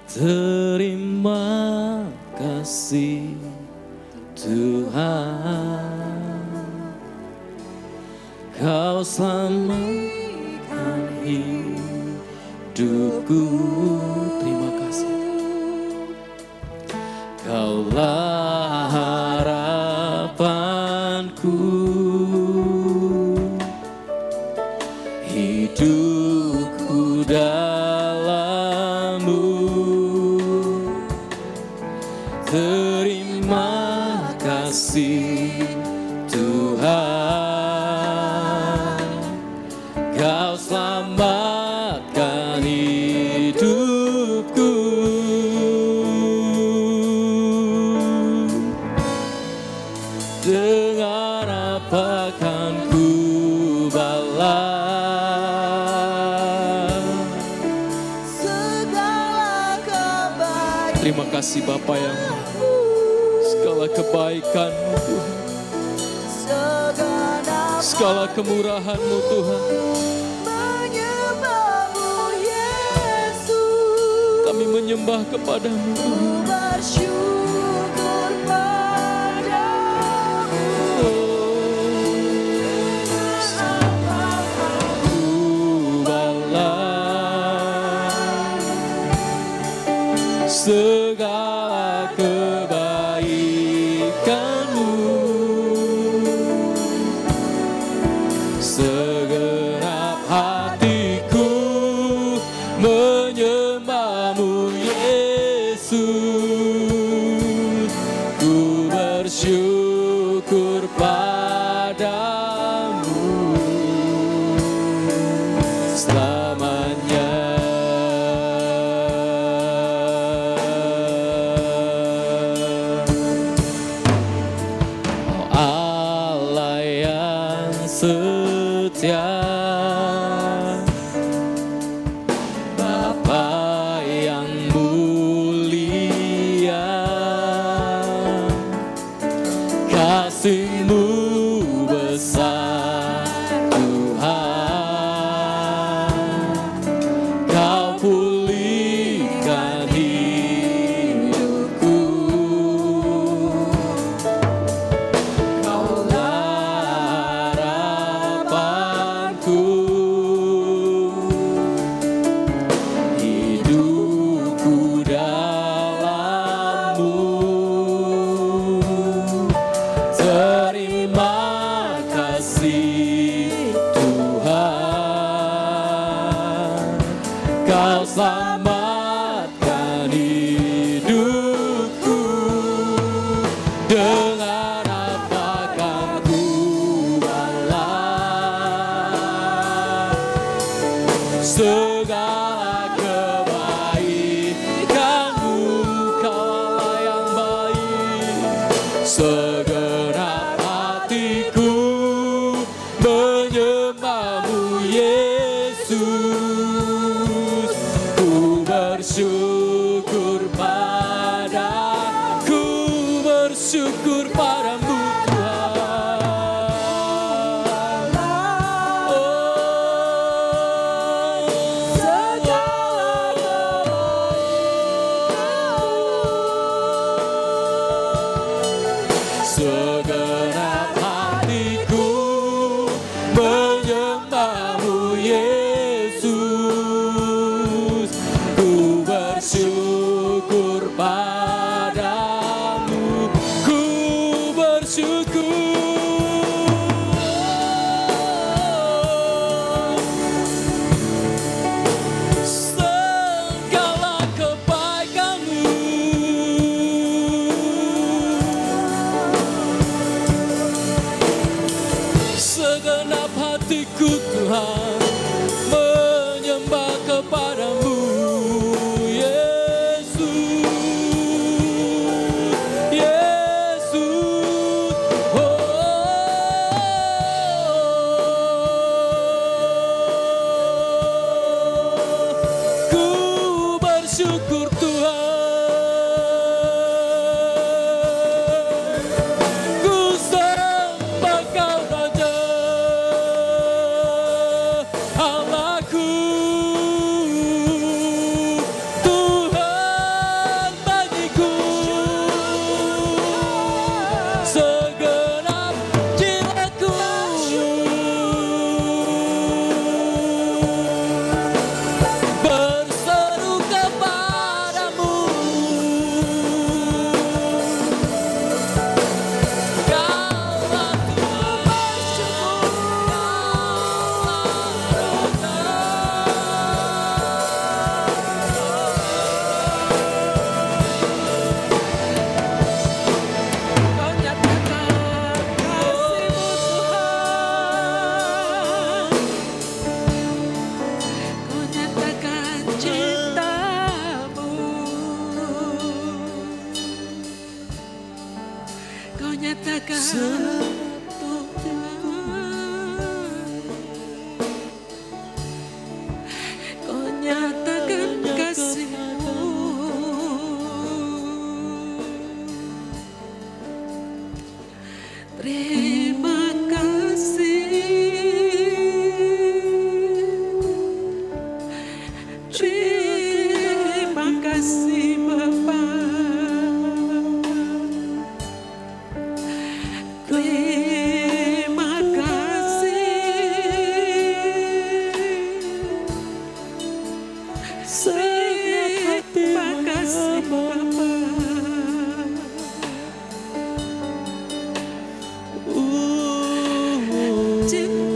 Terima kasih Tuhan, Kau selamatkan hidupku. Terima kasih. Kaulah harapanku, hidupku dalam-Mu. Terima kasih Tuhan, Kau selamatkan hidupku. Dengan apa kan ku balas segala kebaikan. Terima kasih Bapa yang segala kebaikan-Mu Tuhan, segala kemurahan-Mu Tuhan. Menyembah-Mu Yesus, Kami menyembah kepadamu Tuhan. bersyukur padamu. Ku balas segala kebaikan-Mu. Segenap hatiku menyembah-Mu Yesus. Ku bersyukur padamu selamanya. Oh Allah yang setia, Bapa yang mulia, kasih-Mu besar Tuhan. Kau pulihkan hidupku. Kaulah harapanku, hidupku dalam-Mu. Terima kasih Tuhan, Kau selamatkan hidupku. Dengan apa kan ku balas segala kebaikan-Mu. Kaulah yang baik. Segenap hatiku menyembah-Mu Yesus. Ku bersyukur padaku, bersyukur padamu Tuhan. Segenap hatiku menyembah-Mu Yesus. Ku bersyukur padamu, ku bersyukur. Segala kebaikan-Mu, segenap hatiku Tuhan menyembah kepadamu Yesus. Yesus, ku bersyukur Tuhan.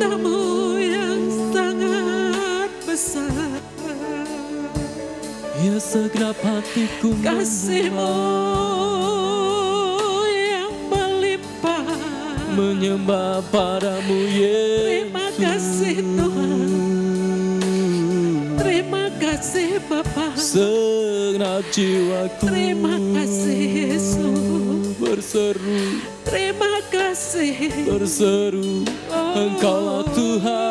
cintamu yang sangat besar, Ya segenap hatiku kasihmu yang melimpah. menyembah padamu Yesus. Terima kasih Tuhan, terima kasih Bapa, Segenap jiwaku terima kasih Yesus, berseru, terima kasih. berseru, Engkaulah Tuhan.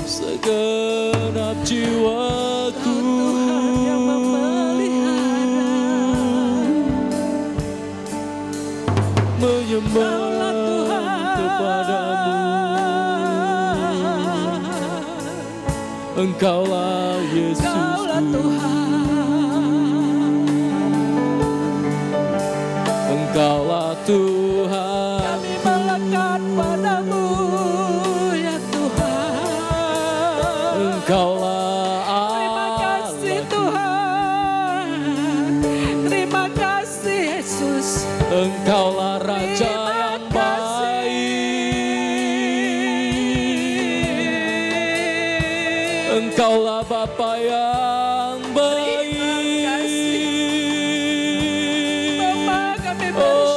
Segenap jiwaku Tuhan yang memelihara, menyembah Kaulah Tuhan. kepadamu. Engkaulah Yesus. Kaulah Tuhan, Engkaulah Tuhan. kami melekat padamu ya Tuhan. Engkaulah Terima kasih Allah. Tuhan, terima kasih Yesus. Engkaulah Raja Terima yang kasih. baik. Engkaulah Bapa yang baik. Bapa, kami bersyukur.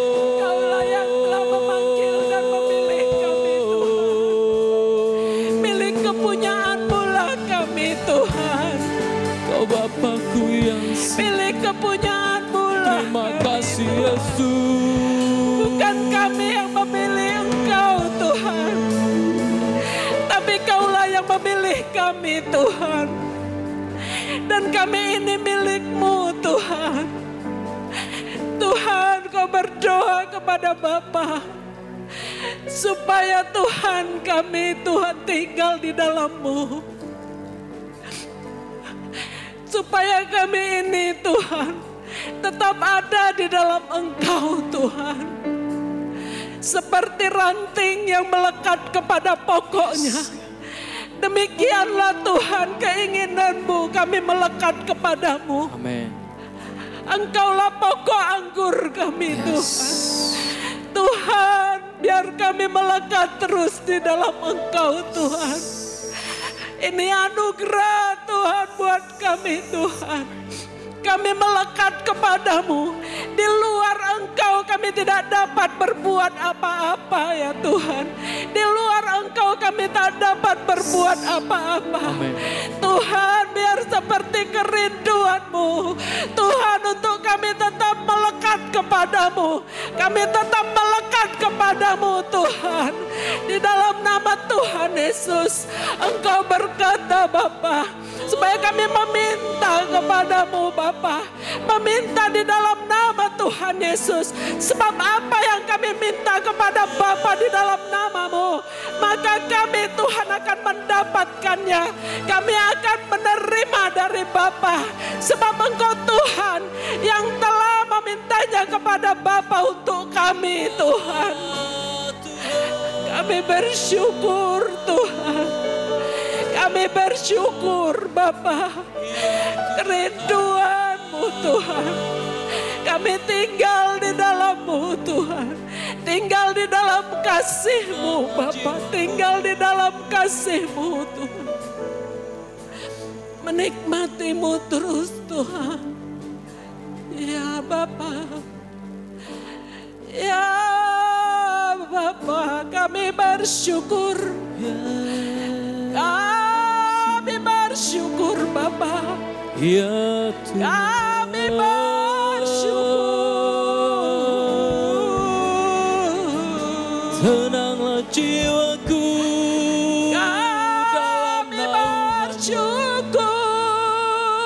Oh, Kaulah yang telah memanggil dan memilih kami Tuhan. Milik kepunyaan-Mu lah kami Tuhan. Kau Bapakku yang Milik kepunyaan-Mu lah terima kami. kasih Yesus. Bukan kami yang memilih Engkau Tuhan, tapi Kaulah yang memilih kami Tuhan. Dan kami ini milik-Mu Tuhan. Tuhan, Kau berdoa kepada Bapa supaya Tuhan kami Tuhan tinggal di dalam-Mu. Supaya kami ini Tuhan tetap ada di dalam Engkau Tuhan. Seperti ranting yang melekat kepada pokoknya. Demikianlah Tuhan keinginan-Mu, kami melekat kepadamu. Amin. Engkaulah pokok anggur kami Tuhan. Tuhan, biar kami melekat terus di dalam Engkau Tuhan. Ini anugerah Tuhan buat kami Tuhan. Kami melekat kepadamu. Di luar Engkau kami tidak dapat berbuat apa-apa ya Tuhan. Di luar Engkau kami tak dapat berbuat apa-apa. Amin. Tuhan, biar seperti kerinduan-Mu. Tuhan, untuk kami tetap melekat kepadamu. Kami tetap melekat kepadamu Tuhan. Di dalam nama Tuhan Yesus, Engkau berkata Bapa, supaya kami meminta kepadamu Bapa. Meminta di dalam nama Tuhan Yesus. Sebab apa yang kami minta kepada Bapa di dalam nama-Mu, maka kami Tuhan akan mendapatkannya. Kami akan menerima dari Bapa. Sebab Engkau Tuhan yang telah memintanya kepada Bapa untuk kami Tuhan. Kami bersyukur Tuhan. Kami bersyukur Bapa. Kerinduan-Mu Tuhan. Kami tinggal di dalam-Mu Tuhan. Tinggal di dalam kasih-Mu Bapa. Tinggal di dalam kasih-Mu Tuhan. Menikmati-Mu terus Tuhan. Ya Bapa. Ya Bapa, kami bersyukur. Kami bersyukur Bapa. Ya Tuhan. Kami bersyukur. Tenanglah jiwaku dalam Kami naungan. bersyukur.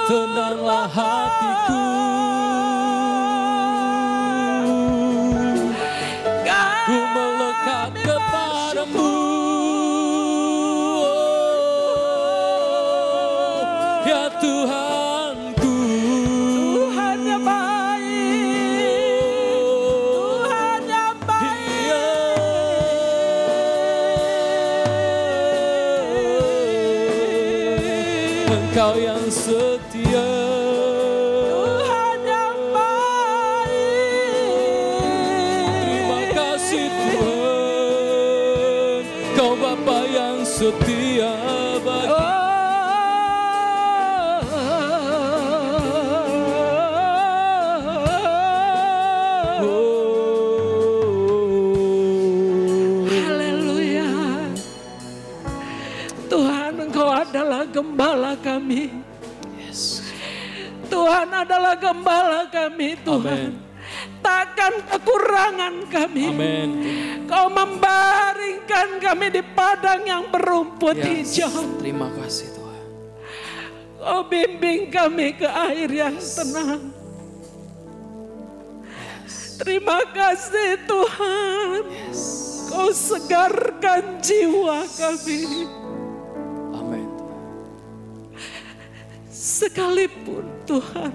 Tenanglah hatiku. Ku melekat kepadamu. Ya Tuhanku. Tuhan yang baik. Tuhan yang baik. Engkau yang setia. Tuhan yang baik. setia bagi Haleluya. Tuhan, Engkau adalah gembala kami. Tuhan adalah gembala kami, Tuhan. Amen. Takkan kekurangan kami. Amin. Kau membaringkan kami di padang yang berumput Yes. hijau. Terima kasih Tuhan. Kau bimbing kami ke air yang tenang. Terima kasih Tuhan. Kau segarkan jiwa kami. Amin. Sekalipun Tuhan,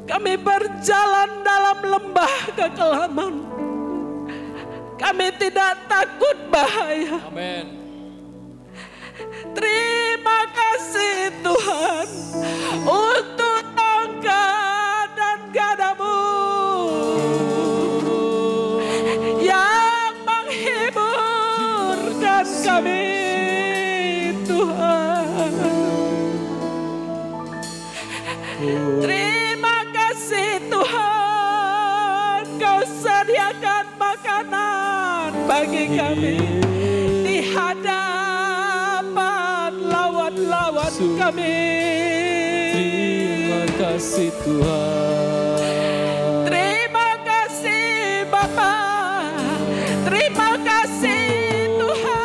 kami berjalan dalam lembah kekelaman, kami tidak takut bahaya. Amin. Terima kasih Tuhan untuk tongkat dan gadamu yang menghiburkan kami, Tuhan. Terima kasih Tuhan, Kau sediakan makanan bagi kami di hadapan lawan-lawan kami. Terima kasih Tuhan. Terima kasih Bapa, terima kasih Tuhan.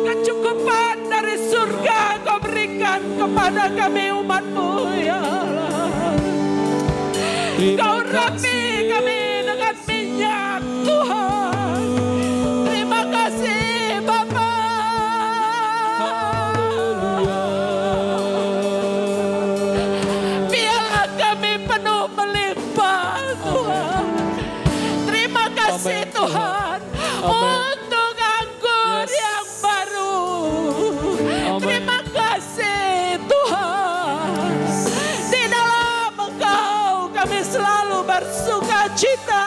Kecukupan dari surga Kau berikan kepada kami umat-Mu, ya Allah. Kau rapi kami dengan minyak, Tuhan. Terima kasih Bapa. Biarlah kami penuh melimpah, Tuhan. Terima kasih Tuhan untuk anggur yang baru. Terima kasih Tuhan. Di dalam Engkau kami selalu bersuka cita.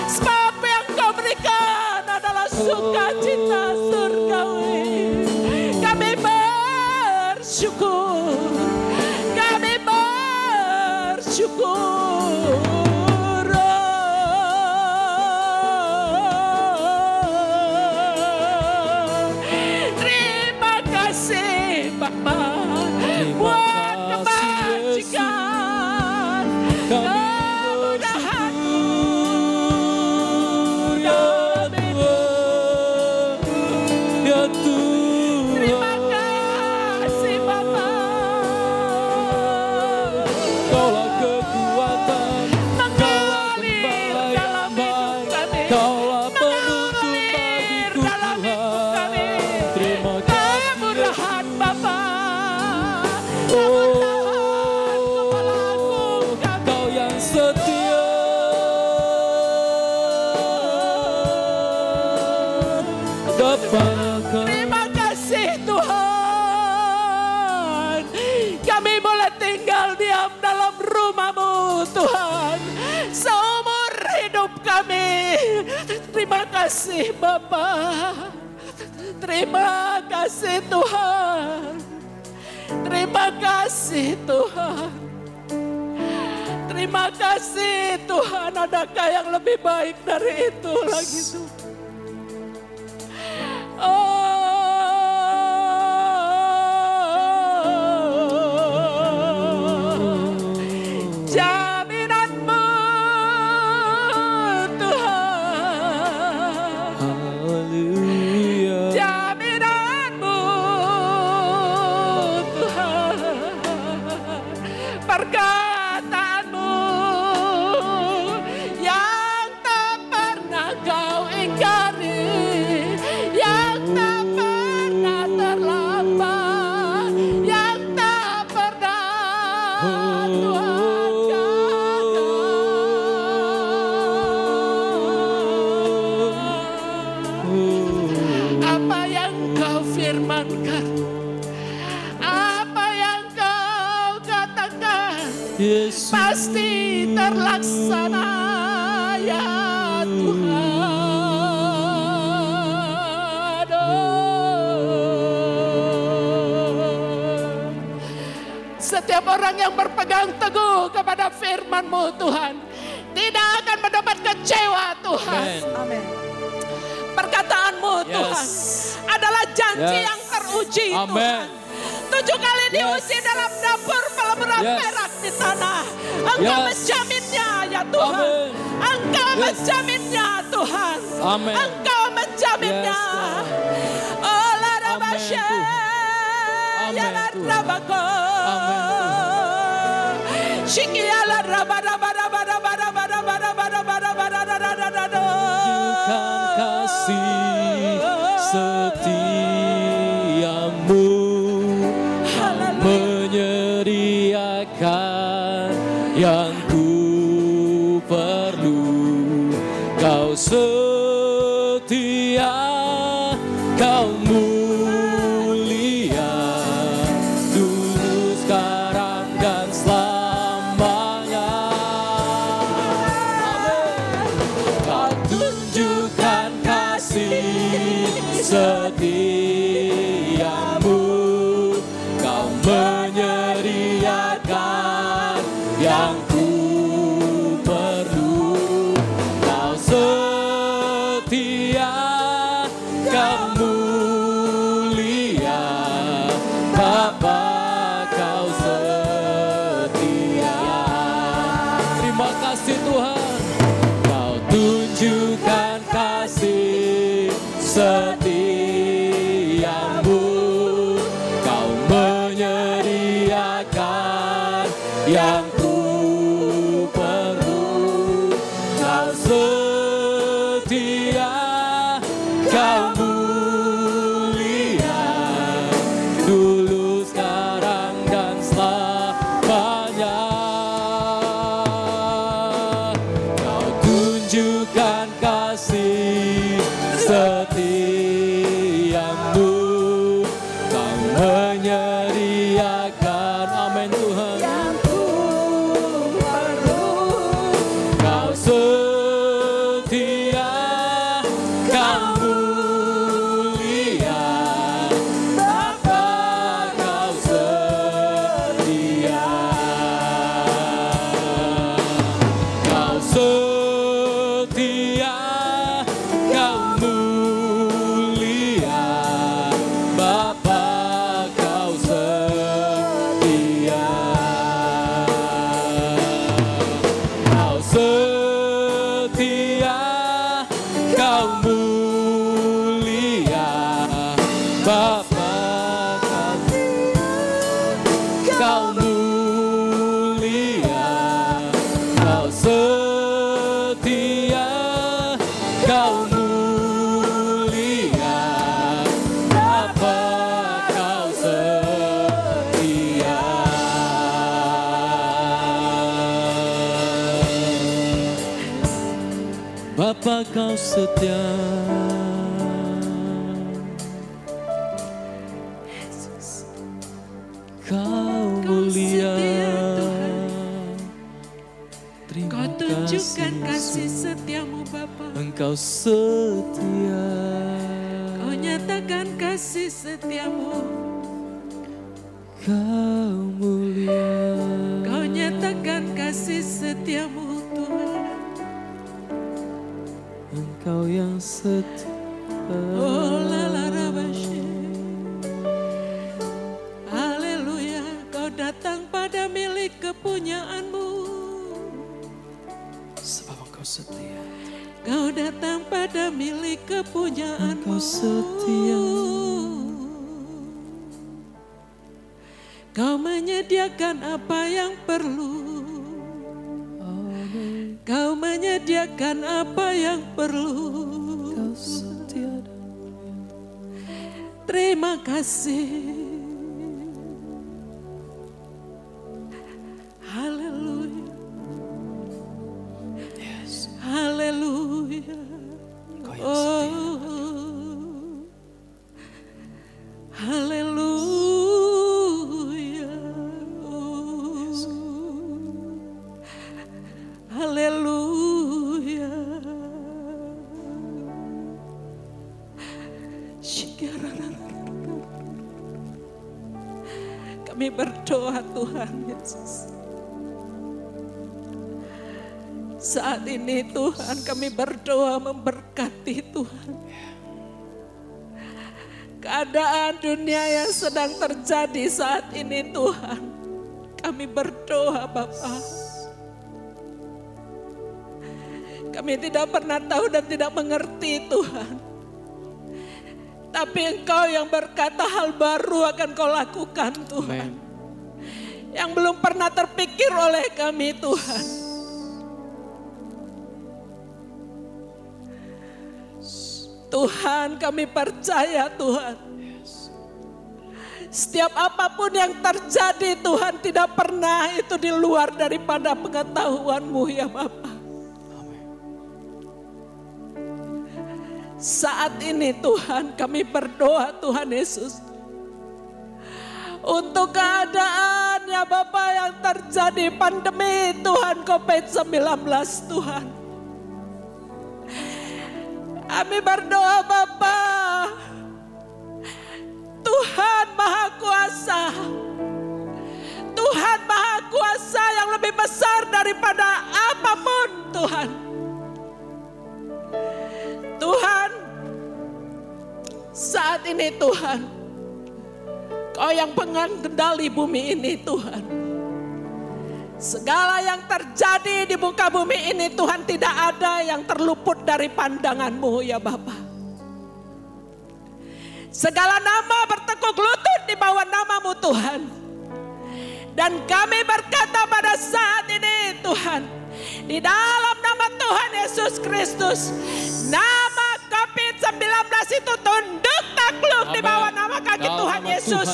Sebab yang Kau berikan adalah sukacita surgawi. Kami bersyukur. Kami bersyukur. Terima kasih Bapa buat kebajikan, kemudahan-Mu dalam hidup. Ya Tuhan. Terima kasih Bapa. Kaulah kekuatan, Mengalir dalam hidup kami. Kaulah penuntun Mengalir bagiku dalam hidup kami. Tuhan. Terima kasih Kemurahan Bapa. Kau yang setia. Dapatkan Terima kasih Tuhan. Kami boleh tinggal diam dalam rumah-Mu Tuhan seumur hidup kami. Terima kasih Bapa. Terima kasih Tuhan. Terima kasih Tuhan. Terima kasih Tuhan. Adakah yang lebih baik dari itu lagi Tuhan? Jaminan-Mu Tuhan. haleluya. Jaminan-Mu Tuhan. Perkataan-Mu yang tak pernah Kau ingkari, yang tak pernah terlambat, yang tak pernah Tuhan gagal. Apa yang Kau firmankan, apa yang Kau katakan, Yesus. pasti terlaksana ya Tuhan. Setiap orang yang berpegang teguh kepada firman-Mu Tuhan, tidak akan mendapat kecewa Tuhan. Amen. Perkataan-Mu Tuhan adalah janji yang teruji Tuhan. 7 kali diuji dalam dapur peleburan perak di tanah. Engkau menjaminnya ya Tuhan. Engkau menjaminnya Tuhan. Engkau menjaminnya. Oh larabasya ya larabako. Shikia Tunjukkan kasih setiamu, menyediakan yang ku perlu. Kau setia, kau mulia, dulu, sekarang, dan selamanya. Kau tunjukkan kasih setiamu, kau menyediakan yang ku perlu. Kau setia, kau mulia, Bapa, kau setia. Terima kasih Tuhan. Kau tunjukkan kasih setiamu, kau menyediakan yang ku perlu. Kau setia, kau mulia, dulu, sekarang, dan selamanya. Kau tunjukkan kasih setiamu, kau menyediakan, amin Tuhan, kau setia, kau mulia, Bapa, kau setia. Kau setia, kau mulia, Bapa, kau setia. Kau setia, kau mulia, Bapa, kau mulia. Kau setia, kau mulia, Bapa, kau setia. Bapa, kau setia. Kau mulia. Terima Kau tunjukkan kasih kasih setiamu Bapa. Engkau setia. Kau nyatakan kasih setiamu. Kau mulia. Kau nyatakan kasih setiamu Tuhan. Engkau yang setia. Oh lalarabashe. Haleluya. Kau datang pada milik kepunyaanmu. Sebab Engkau setia. Kau datang pada milik kepunyaanmu. Engkau setia. Kau menyediakan apa yang perlu. Amin. Kau menyediakan apa yang perlu. Engkau setia. Terima kasih. Haleluya. Yes. Haleluya. Engkau yang setia. Haleluya. Haleluya. berdoa Tuhan Yesus. Saat ini Tuhan kami berdoa memberkati Tuhan. Keadaan dunia yang sedang terjadi saat ini Tuhan. Kami berdoa Bapa. Kami tidak pernah tahu dan tidak mengerti Tuhan. Tapi Engkau yang berkata hal baru akan Kau lakukan Tuhan. Yang belum pernah terpikir oleh kami Tuhan. Tuhan kami percaya Tuhan. Setiap apapun yang terjadi Tuhan tidak pernah itu di luar daripada pengetahuan-Mu ya Bapa. Saat ini Tuhan kami berdoa Tuhan Yesus. Untuk keadaan ya Bapa yang terjadi pandemi Tuhan COVID-19 Tuhan. Kami berdoa Bapa. Tuhan Maha Kuasa. Tuhan Maha Kuasa yang lebih besar daripada apapun Tuhan. Tuhan, saat ini Tuhan, Kau yang pengendali bumi ini Tuhan. Segala yang terjadi di muka bumi ini Tuhan tidak ada yang terluput dari pandangan-Mu ya Bapa. Segala nama bertekuk lutut di bawah nama-Mu Tuhan. Dan kami berkata pada saat ini Tuhan, di dalam nama Tuhan Yesus Kristus, nama COVID-19 itu tunduk takluk di bawah nama kaki Tuhan Yesus.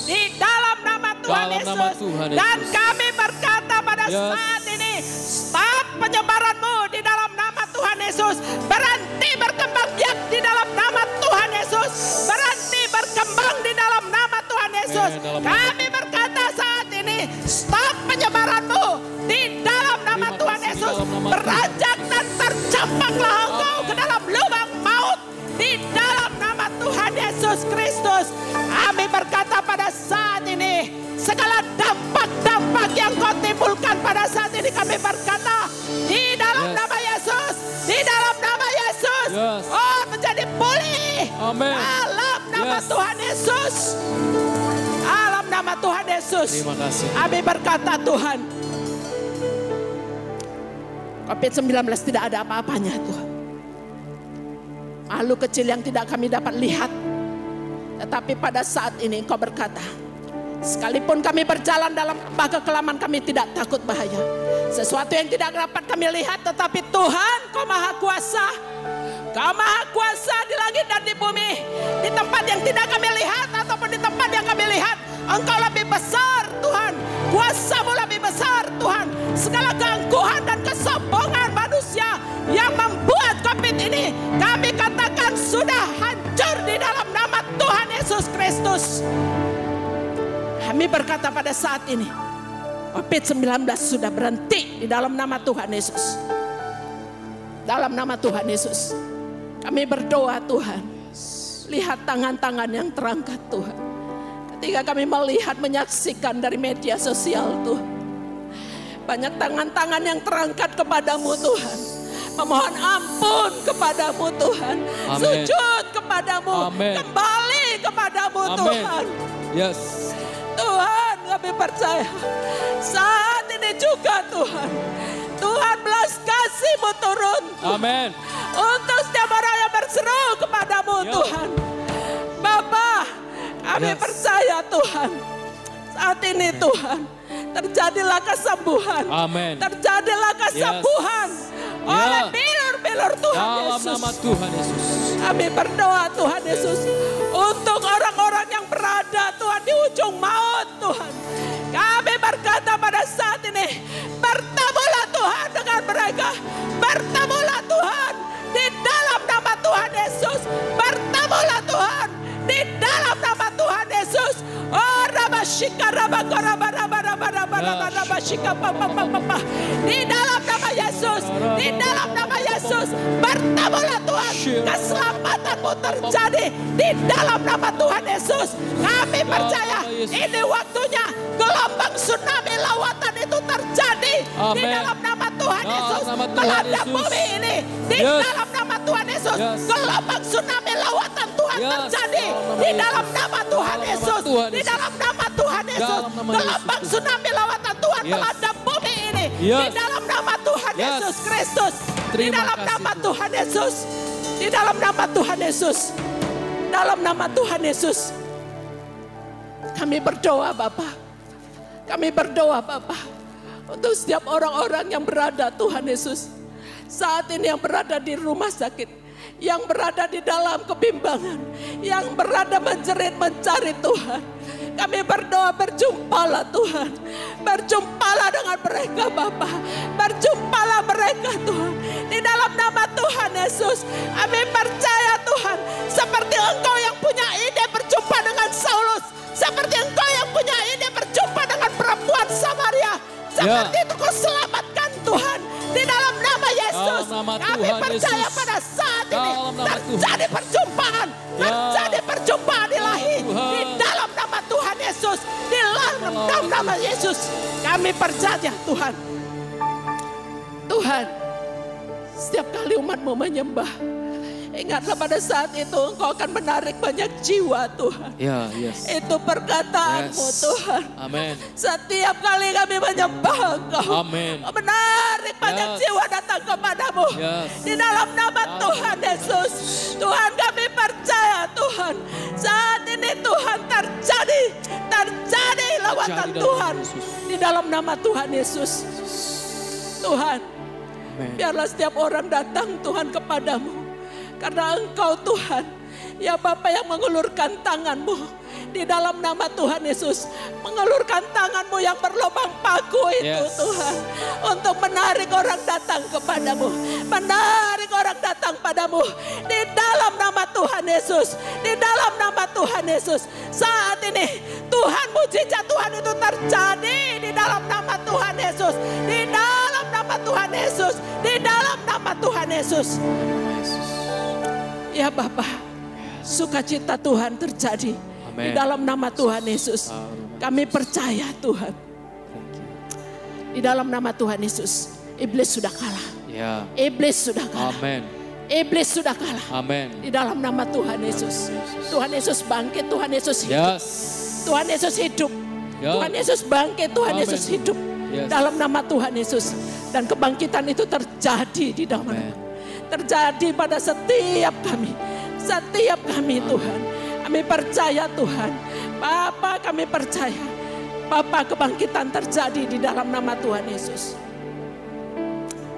Di dalam nama Tuhan Yesus. Dan kami berkata pada saat ini, stop penyebaran-Mu di dalam nama Tuhan Yesus. Berhenti berkembang biak di dalam nama Tuhan Yesus. Berhenti berkembang di dalam nama Tuhan Yesus. Kami berkata saat ini, stop penyebaran-Mu di dalam nama Tuhan Yesus. Beranjak dan tercampaklah engkau ke dalam lubang maut di dalam nama Tuhan Yesus Kristus. Kami berkata pada saat ini, segala dampak-dampak yang Kau timbulkan pada saat ini kami berkata di dalam nama Yesus, di dalam nama Yesus, oh menjadi pulih. Dalam nama Tuhan Yesus. Dalam nama Tuhan Yesus. Terima kasih. Kami berkata Tuhan, COVID-19 tidak ada apa-apanya Tuhan. Makhluk kecil yang tidak kami dapat lihat. Tetapi pada saat ini Engkau berkata, sekalipun kami berjalan dalam lembah kekelaman kami tidak takut bahaya. Sesuatu yang tidak dapat kami lihat, tetapi Tuhan Kau Maha Kuasa. Kau Maha Kuasa di langit dan di bumi. Di tempat yang tidak kami lihat ataupun di tempat yang kami lihat, Engkau lebih besar Tuhan. Kuasa-Mu lebih besar Tuhan. Segala keangkuhan dan kesombongan manusia yang membuat COVID ini, kami katakan sudah hancur di dalam nama Tuhan Yesus Kristus. Kami berkata pada saat ini, COVID-19 sudah berhenti di dalam nama Tuhan Yesus. Dalam nama Tuhan Yesus. Kami berdoa Tuhan. Lihat tangan-tangan yang terangkat Tuhan. Ketika kami melihat, menyaksikan dari media sosial Tuhan. Banyak tangan-tangan yang terangkat kepadamu Tuhan. Memohon ampun kepadamu Tuhan. Amen. Sujud kepadamu. Amen. Kembali kepadamu Amen. Tuhan. Yes. Tuhan kami percaya. Saat ini juga Tuhan. Tuhan belas kasih-Mu turun. Amin. Untuk setiap orang yang berseru kepadamu Tuhan. Bapa, kami percaya Tuhan. Saat ini Tuhan, terjadilah kesembuhan. Amin. Terjadilah kesembuhan oleh bilur-bilur Tuhan Dalam Yesus. nama Tuhan Yesus. Kami berdoa Tuhan Yesus. Untuk orang-orang yang berada Tuhan di ujung maut Tuhan. Kami berkata pada saat ini, bertemulah Tuhan dengan mereka. Bertemulah Tuhan di dalam nama Tuhan Yesus. Bertemulah Tuhan di dalam nama Tuhan Yesus. Oh Rabashika di dalam nama Yesus. Di dalam nama Yesus. Bertemulah Tuhan. Keselamatan-Mu terjadi di dalam nama Tuhan Yesus. Kami percaya ini waktunya gelombang tsunami lawatan itu terjadi di Amen. dalam nama Tuhan Dalam Yesus. nama Tuhan Melanda Yesus. bumi ini di Yes. dalam nama Tuhan Yesus. Yes. Gelombang tsunami lawatan Tuhan Yes. terjadi Dalam nama di Yesus. dalam nama Tuhan Dalam nama Yesus. Tuhan Di Yesus. dalam nama Tuhan Yesus. Dalam nama Gelombang Yesus. tsunami lawatan Tuhan Yes. melanda bumi ini di Yes. dalam nama Tuhan Yes. Yesus Kristus. Di Terima dalam kasih, nama Tuhan. Tuhan Yesus. Di dalam nama Tuhan Yesus. Dalam nama Tuhan Yesus. Kami berdoa Bapa. Kami berdoa Bapa. Untuk setiap orang-orang yang berada Tuhan Yesus. Saat ini yang berada di rumah sakit. Yang berada di dalam kebimbangan. Yang berada menjerit mencari Tuhan. Kami berdoa berjumpalah Tuhan. Berjumpalah dengan mereka Bapa. Berjumpalah mereka Tuhan. Di dalam nama Tuhan Yesus. Kami percaya Tuhan. Seperti Engkau yang punya ide berjumpa dengan Saulus. Seperti Engkau yang punya ide berjumpa dengan perempuan Samaria. Seperti itu Kau selamatkan Tuhan. Di dalam nama Yesus. Dalam nama Kami Tuhan percaya Yesus. pada saat ini. Dalam nama Terjadi perjumpaan. Ya. Terjadi perjumpaan ilahi. Tuhan. Di dalam nama Tuhan Yesus. Di dalam nama Yesus. Kami percaya Tuhan. Tuhan. Setiap kali umat-Mu menyembah. Ingatlah pada saat itu Engkau akan menarik banyak jiwa Tuhan. Ya, yes. Itu perkataanmu Yes. Tuhan. Amin. Setiap kali kami menyembah Engkau. Amin. Menarik banyak Yes. jiwa datang kepadamu. Yes. Di dalam nama Tuhan Yesus. Tuhan kami percaya Tuhan. Saat ini Tuhan terjadi. Terjadi lawatan Terjadi dalam Tuhan. nama Yesus. Di dalam nama Tuhan Yesus. Tuhan. Amin. Biarlah setiap orang datang Tuhan kepadamu. Karena Engkau Tuhan, ya Bapa yang mengulurkan tangan-Mu di dalam nama Tuhan Yesus. Mengulurkan tangan-Mu yang berlubang paku itu Yes. Tuhan. Untuk menarik orang datang kepadamu. Menarik orang datang padamu. Di dalam nama Tuhan Yesus. Di dalam nama Tuhan Yesus. Saat ini Tuhan mujizat Tuhan itu terjadi di dalam nama Tuhan Yesus. Di dalam nama Tuhan Yesus. Di dalam nama Tuhan Yesus. Ya Bapa, sukacita Tuhan terjadi di Amin. dalam nama Tuhan Yesus. Kami percaya Tuhan. Di dalam nama Tuhan Yesus, iblis sudah kalah. Ya. Iblis sudah kalah. Amin. Iblis sudah kalah. Amin. Di dalam nama Tuhan Yesus. Tuhan Yesus bangkit, Tuhan Yesus hidup. Yes. Tuhan Yesus hidup. Ya. Tuhan Yesus bangkit, Tuhan Amin. Yesus hidup. Yes. Dalam nama Tuhan Yesus. Dan kebangkitan itu terjadi di dalam Amin. nama. Terjadi pada setiap kami. Setiap kami Tuhan. Kami percaya Tuhan. Bapa kami percaya. Bapa kebangkitan terjadi di dalam nama Tuhan Yesus.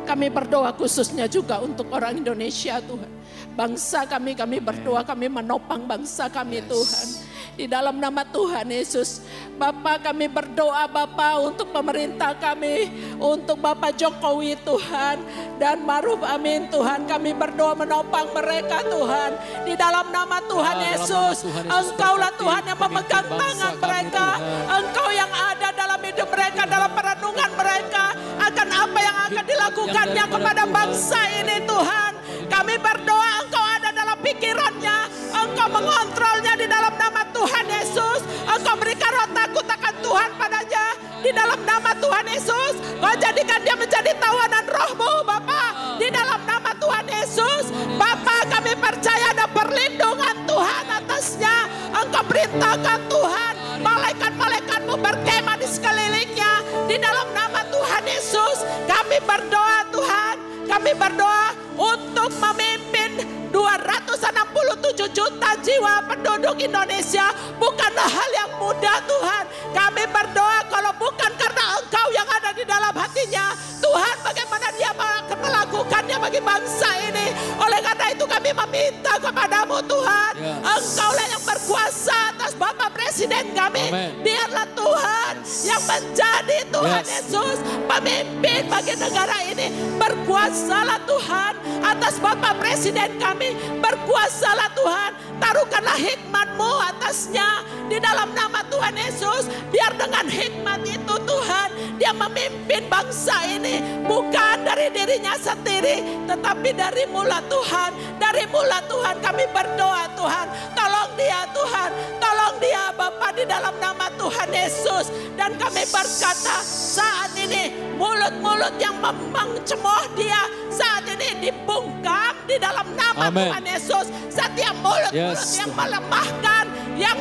Kami berdoa khususnya juga untuk orang Indonesia Tuhan. Bangsa kami berdoa, kami menopang bangsa kami Tuhan. Di dalam nama Tuhan Yesus. Bapa kami berdoa Bapa untuk pemerintah kami. Untuk Bapak Jokowi Tuhan. Dan Maruf Amin Tuhan. Kami berdoa menopang mereka Tuhan. Di dalam nama Tuhan Yesus. Engkaulah Tuhan yang memegang tangan mereka. Engkau yang ada dalam hidup mereka. Dalam perenungan mereka. Akan apa yang akan dilakukannya kepada bangsa ini Tuhan. Kami berdoa Engkau ada dalam pikirannya. Engkau mengontrolnya di dalam nama Tuhan Yesus. Engkau berikan roh takut akan Tuhan padanya. Di dalam nama Tuhan Yesus. Kau jadikan dia menjadi tawanan rohmu Bapa. Di dalam nama Tuhan Yesus. Bapa kami percaya ada perlindungan Tuhan atasnya. Engkau perintahkan Tuhan. Malaikat-malaikatmu berkemah di sekelilingnya. Di dalam nama Tuhan Yesus. Kami berdoa Tuhan. Kami berdoa untuk memimpin 267 juta jiwa penduduk Indonesia. Bukanlah hal yang mudah Tuhan. Kami berdoa kalau bukan karena Engkau yang ada di dalam hatinya. Tuhan bagaimana dia akan melakukannya bagi bangsa ini. Oleh karena itu kami meminta kepadamu Tuhan. Yes. Engkaulah yang berkuasa atas Bapak Presiden kami. Amen. Biarlah Tuhan yang menjadi Tuhan Yes. Yesus pemimpin bagi negara ini. Berkuasalah Tuhan atas Bapak Presiden kami. Berkuasalah Tuhan. Taruhkanlah hikmat-Mu atasnya. Di dalam nama Tuhan Yesus. Biar dengan hikmat itu Tuhan. Dia memimpin bangsa ini. Bukan dari dirinya sendiri. Tetapi dari mula Tuhan. Dari mula Tuhan kami berdoa Tuhan. Tolong dia Tuhan. Tolong dia Bapa di dalam nama Tuhan Yesus. Dan Tuhan, kami berkata saat ini mulut-mulut yang mencemooh dia saat ini dibungkam di dalam nama Amen. Tuhan Yesus. Setiap mulut-mulut Yes, yang Tuhan. melemahkan, yang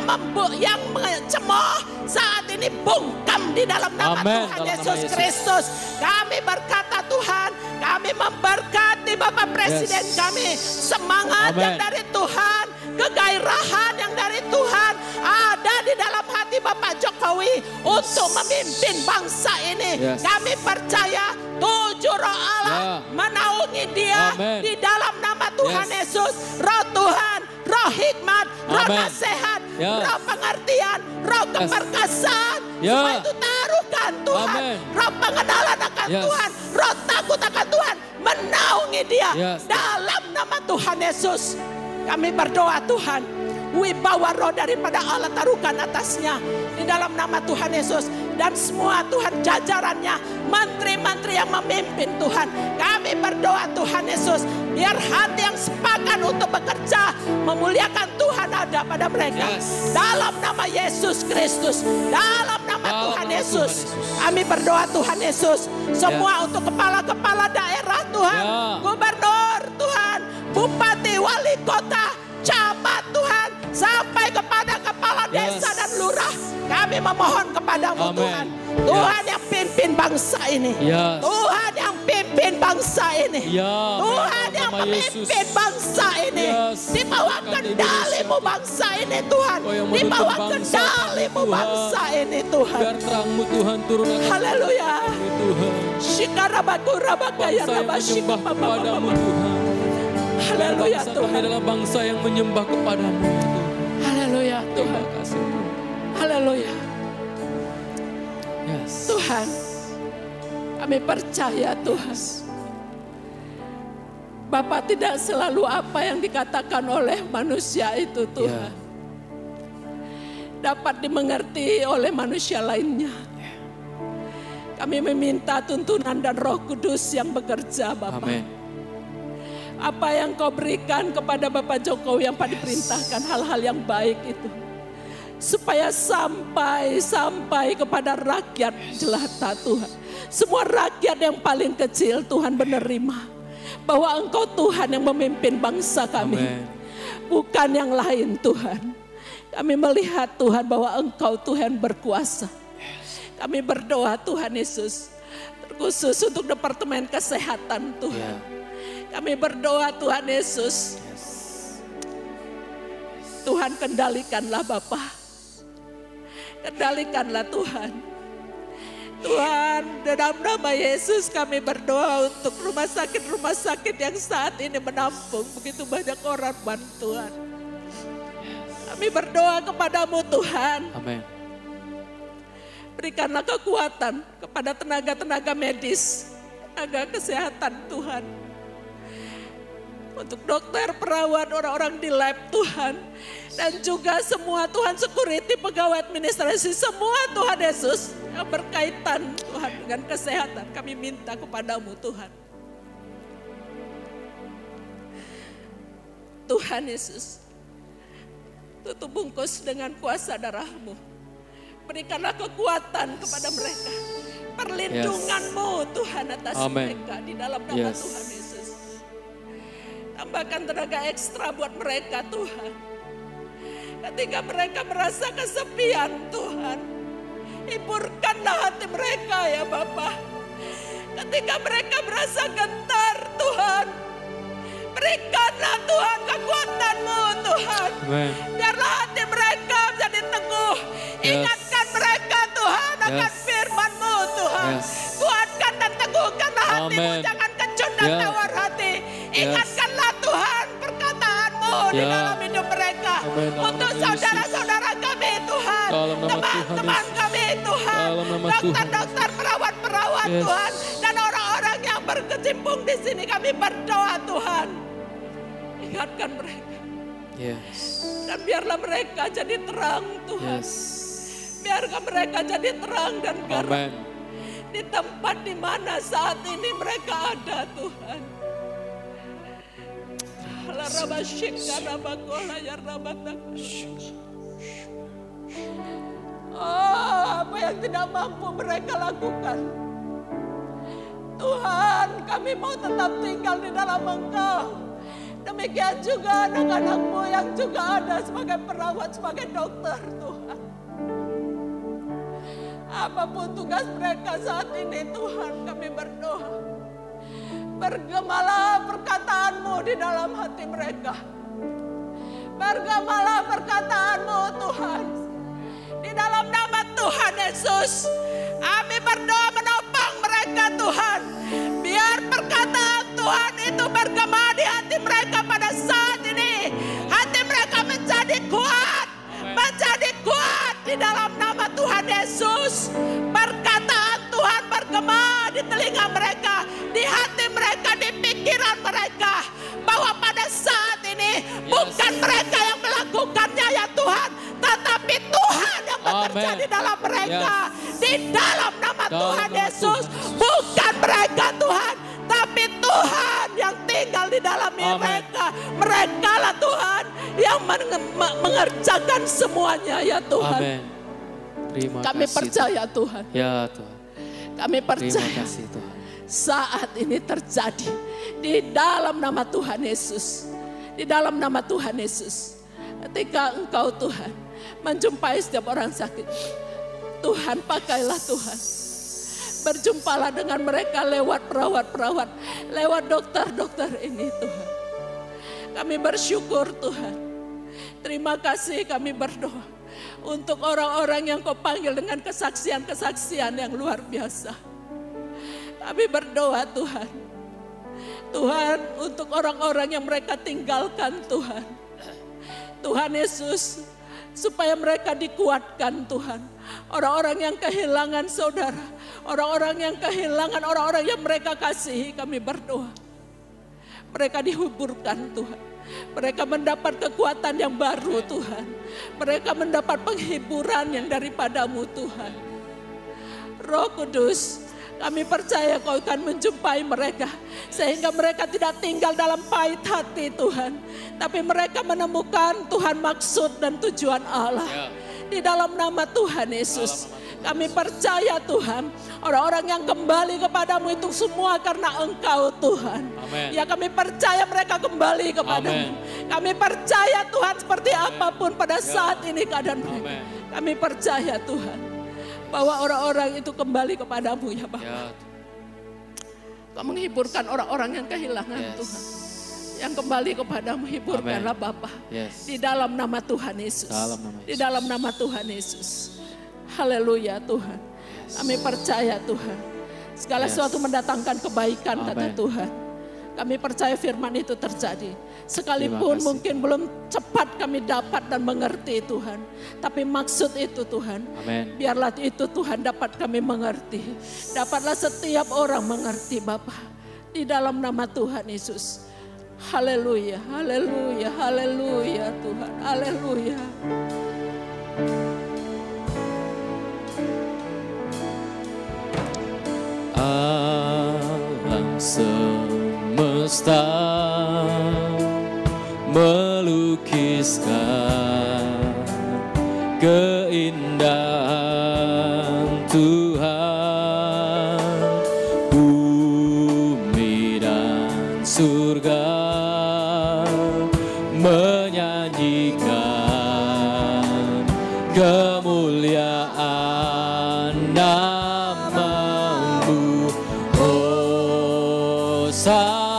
mencemooh saat ini bungkam di dalam nama Amen. Tuhan Dalam nama Yesus Yesus. Kristus. Kami berkata Tuhan, kami memberkati Bapak Presiden Yes. kami, semangat yang Amen. dari Tuhan, kegairahan yang dari Tuhan ada di dalam hati Bapak Jokowi untuk memimpin bangsa ini. Yes. Kami percaya 7 roh Allah menaungi dia Amen. di dalam nama Tuhan Yes. Yesus. Roh Tuhan, roh hikmat, roh Amen. nasihat, Yes. roh pengertian, roh Yes. keperkasaan. Ya. Semua itu taruhkan Tuhan. Amen. Roh pengenalan akan Yes. Tuhan, roh takut akan Tuhan menaungi dia Yes. dalam nama Tuhan Yesus. Kami berdoa Tuhan, wibawa roh daripada Allah taruhkan atasnya di dalam nama Tuhan Yesus. Dan semua Tuhan jajarannya, menteri-menteri yang memimpin Tuhan. Kami berdoa Tuhan Yesus, biar hati yang sepakat untuk bekerja, memuliakan Tuhan ada pada mereka. Yes. Dalam nama Yesus Kristus, dalam nama Dalam Tuhan nama Yesus. Tuhan Yesus. Kami berdoa Tuhan Yesus, semua untuk kepala-kepala daerah Tuhan, Ya. gubernur Tuhan, bupati, wali kota, camat Tuhan, sampai kepada kepala desa Yes. dan lurah. Kami memohon kepadamu Amen. Tuhan. Tuhan yang pimpin bangsa ini. Yes. Tuhan yang pimpin bangsa ini. Ya, Tuhan dalam yang nama Yesus. memimpin bangsa ini. Yes. Di bawah Angkat kendalimu Indonesia. bangsa ini Tuhan. Oh, yang Di menuntun bawah bangsa kendalimu Tuhan. bangsa ini Tuhan. Biar terang-Mu Tuhan turun atas Haleluya. kami Tuhan. Shikarabagurabagaya Bangsa yang menyembah kepadamu Tuhan. Haleluya Bangsa kami Tuhan. adalah bangsa yang menyembah kepadamu ya Tuhan. Haleluya Terima Tuhan. kasih Tuhan. Haleluya Yes. Tuhan. Kami percaya Tuhan. Bapak tidak selalu apa yang dikatakan oleh manusia itu Tuhan. Dapat dimengerti oleh manusia lainnya. Kami meminta tuntunan dan Roh Kudus yang bekerja Bapak. Amin. Apa yang kau berikan kepada Bapak Jokowi yang pada diperintahkan hal-hal yang baik itu. Supaya sampai kepada rakyat jelata Tuhan. Semua rakyat yang paling kecil Tuhan menerima. Bahwa Engkau Tuhan yang memimpin bangsa kami. Amin. Bukan yang lain Tuhan. Kami melihat Tuhan bahwa Engkau Tuhan berkuasa. Kami berdoa Tuhan Yesus. Terkhusus untuk Departemen Kesehatan Tuhan. Kami berdoa Tuhan Yesus. Tuhan kendalikanlah Bapa. Kendalikanlah Tuhan. Tuhan, dalam nama Yesus kami berdoa untuk rumah sakit yang saat ini menampung begitu banyak orang bantuan. Kami berdoa kepadamu Tuhan. Amin. Berikanlah kekuatan kepada tenaga-tenaga medis, tenaga kesehatan Tuhan. Untuk dokter, perawat, orang-orang di lab Tuhan. Dan juga semua Tuhan security, pegawai administrasi, semua Tuhan Yesus yang berkaitan Tuhan dengan kesehatan. Kami minta kepadamu Tuhan. Tuhan Yesus, tutup bungkus dengan kuasa darah-Mu. Berikanlah kekuatan kepada mereka. Perlindungan-Mu Tuhan atas Amen. mereka di dalam nama Yes. Tuhan Yesus. Tambahkan tenaga ekstra buat mereka Tuhan. Ketika mereka merasa kesepian Tuhan. Hiburkanlah hati mereka ya Bapa. Ketika mereka merasa gentar Tuhan. Berikanlah Tuhan kekuatan-Mu Tuhan. Amen. Biarlah hati mereka menjadi teguh. Yes. Ingatkan mereka Tuhan akan Yes. firman-Mu Tuhan. Yes. Kuatkan dan teguhkanlah hatimu. Amen. Jangan kecut dan Yes. tawar hati. Yes. Ingatkanlah Tuhan perkataan-Mu di Ya. dalam hidup mereka. Amen. Dalam Untuk nama Yesus. saudara-saudara kami Tuhan. Dalam nama Tuhan Teman-teman Yesus. kami Tuhan. Dalam nama Tuhan. Dokter-dokter, perawat-perawat Yes. Tuhan. Dan orang-orang yang berkecimpung di sini kami berdoa Tuhan. Ingatkan mereka. Yes. Dan biarlah mereka jadi terang Tuhan. Yes. Biarkan mereka jadi terang dan garam Amen. di tempat di mana saat ini mereka ada Tuhan. Oh apa yang tidak mampu mereka lakukan. Tuhan, kami mau tetap tinggal di dalam Engkau. Demikian juga anak-anak-Mu yang juga ada sebagai perawat, sebagai dokter, Tuhan. Apapun tugas mereka saat ini, Tuhan, kami berdoa. Bergemalah perkataan-Mu di dalam hati mereka. Bergemalah perkataan-Mu, Tuhan. Di dalam nama Tuhan Yesus, kami berdoa menopang mereka, Tuhan. Biar perkataan Tuhan itu bergema di hati mereka pada saat ini. Hati mereka menjadi kuat. Menjadi kuat di dalam nama Tuhan Yesus. Perkataan Tuhan bergema di telinga mereka, di hati mereka, di pikiran mereka. Bahwa pada saat ini bukan mereka yang melakukannya ya Tuhan, tetapi Tuhan yang bekerja di dalam mereka. Di dalam nama Tuhan Yesus, bukan mereka Tuhan, tapi Tuhan yang tinggal di dalam mereka. Mereka lah Tuhan yang mengerjakan semuanya ya Tuhan. Amin. Terima Kami kasih, percaya Tuhan. Ya Tuhan. Kami Terima percaya kasih Tuhan. saat ini terjadi di dalam nama Tuhan Yesus. Di dalam nama Tuhan Yesus. Ketika Engkau Tuhan menjumpai setiap orang sakit, Tuhan pakailah Tuhan. Berjumpalah dengan mereka lewat perawat-perawat, lewat dokter-dokter ini Tuhan. Kami bersyukur Tuhan. Terima kasih kami berdoa untuk orang-orang yang Kau panggil dengan kesaksian-kesaksian yang luar biasa. Kami berdoa Tuhan. Tuhan untuk orang-orang yang mereka tinggalkan Tuhan. Tuhan Yesus, supaya mereka dikuatkan Tuhan. Orang-orang yang kehilangan saudara, orang-orang yang kehilangan orang-orang yang mereka kasihi, kami berdoa. Mereka dihuburkan Tuhan. Mereka mendapat kekuatan yang baru Tuhan. Mereka mendapat penghiburan yang daripada-Mu Tuhan. Roh Kudus, kami percaya Kau akan menjumpai mereka. Sehingga mereka tidak tinggal dalam pahit hati Tuhan. Tapi mereka menemukan Tuhan maksud dan tujuan Allah. Di dalam nama Tuhan Yesus. Kami percaya Tuhan. Orang-orang yang kembali kepadamu itu semua karena Engkau Tuhan. Amen. Ya kami percaya mereka kembali kepadamu. Kami percaya Tuhan seperti apapun pada saat ini keadaan mereka. Kami percaya Tuhan. Bahwa orang-orang itu kembali kepadamu ya Bapa. Kau menghiburkan orang-orang yang kehilangan Tuhan. Yang kembali kepadamu, hiburkanlah Bapa. Di dalam nama Tuhan Yesus. Di dalam nama Tuhan Yesus. Haleluya Tuhan. Kami percaya Tuhan. Segala sesuatu mendatangkan kebaikan kata Tuhan. Kami percaya firman itu terjadi. Sekalipun mungkin belum cepat kami dapat dan mengerti Tuhan. Tapi maksud itu Tuhan. Biarlah itu Tuhan dapat kami mengerti. Dapatlah setiap orang mengerti Bapa. Di dalam nama Tuhan Yesus. Haleluya, haleluya, haleluya Tuhan. Haleluya. Alam semesta melukiskan keindahan Tuhan, bumi dan surga menyanyikan kemuliaan nama-Mu. Hosana,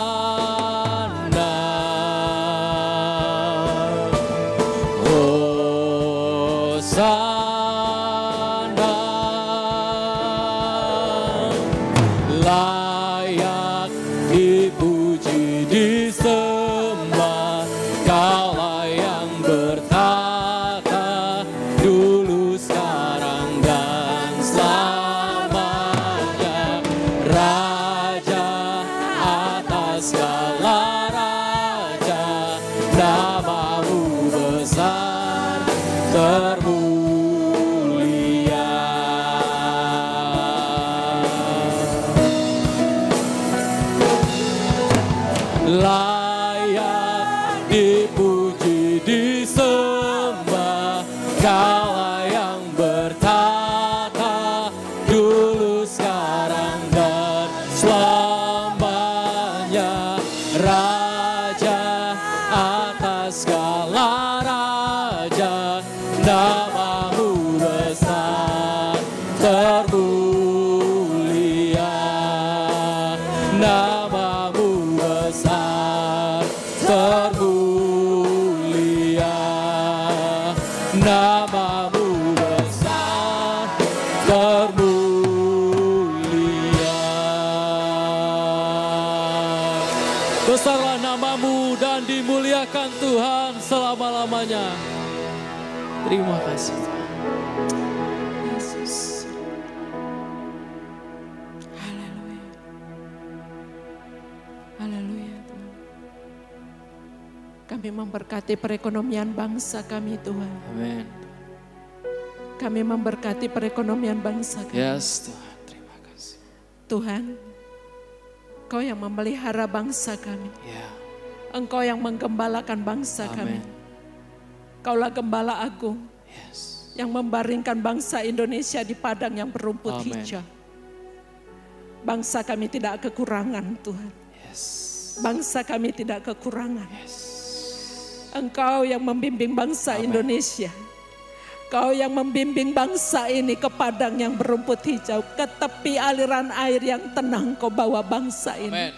Hosana, layak dipuji disembah, Kaulah yang bertata dulu, sekarang dan selamanya. Raja atas segala raja, nama-Mu besar termulia. Layak dipuji disembah, Kaulah yang bertata Namamu besar, termulia. Namamu besar, termulia. Besarlah namamu dan dimuliakan Tuhan selama-lamanya. Terima kasih Tuhan. Yesus. Haleluya. Haleluya Tuhan. Kami memberkati perekonomian bangsa kami Tuhan. Amin. Kami memberkati perekonomian bangsa kami. Yes Tuhan, terima kasih. Tuhan, Engkau yang memelihara bangsa kami. Ya. Engkau yang menggembalakan bangsa kami. Amin. Kaulah gembala agung Yes. yang membaringkan bangsa Indonesia di padang yang berumput Amin. hijau. Bangsa kami tidak kekurangan Tuhan. Yes. Bangsa kami tidak kekurangan. Yes. Engkau yang membimbing bangsa Amin. Indonesia. Kau yang membimbing bangsa ini ke padang yang berumput hijau. Ke tepi aliran air yang tenang kau bawa bangsa ini. Amin.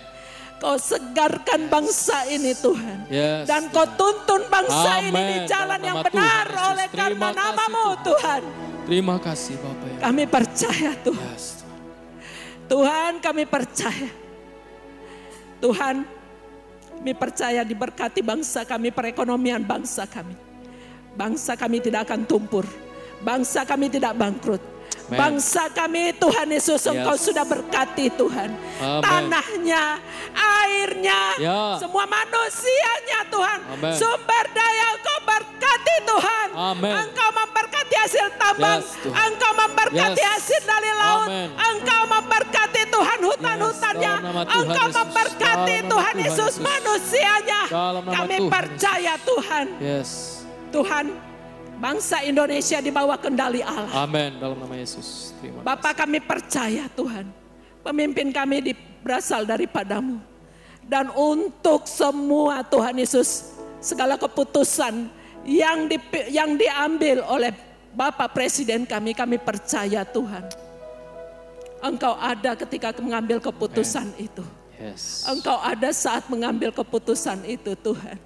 Kau segarkan bangsa ini Tuhan. Yes, Dan kau tuntun bangsa ini di Amin. jalan Dalam yang nama benar Tuhan Yesus. oleh karena Terima kasih, namamu Tuhan. Tuhan. Terima kasih Bapak ya. Kami percaya Tuhan. Yes, Tuhan. Tuhan kami percaya. Tuhan kami percaya diberkati bangsa kami, perekonomian bangsa kami. Bangsa kami tidak akan tumpur. Bangsa kami tidak bangkrut. Amen. Bangsa kami Tuhan Yesus Engkau Yes. sudah berkati Tuhan. Amen. Tanahnya, airnya, Ya. semua manusianya Tuhan. Amen. Sumber daya Engkau berkati Tuhan. Amen. Engkau memberkati hasil tambang. Yes, Tuhan. Engkau memberkati Yes. hasil dari laut. Amen. Engkau memberkati Tuhan hutan-hutannya. Yes, dalam nama Tuhan Engkau Yesus. memberkati Dalam nama Tuhan Tuhan Yesus Yesus. manusianya. Dalam nama Kami Tuhan percaya Tuhan. Yes. Tuhan, bangsa Indonesia di bawah kendali Allah. Amin. Dalam nama Yesus. Terima kasih. Bapak kami percaya Tuhan. Pemimpin kami berasal daripadamu. Dan untuk semua Tuhan Yesus, segala keputusan yang diambil oleh Bapak Presiden kami percaya Tuhan. Engkau ada ketika mengambil keputusan itu. Yes. Engkau ada saat mengambil keputusan itu Tuhan.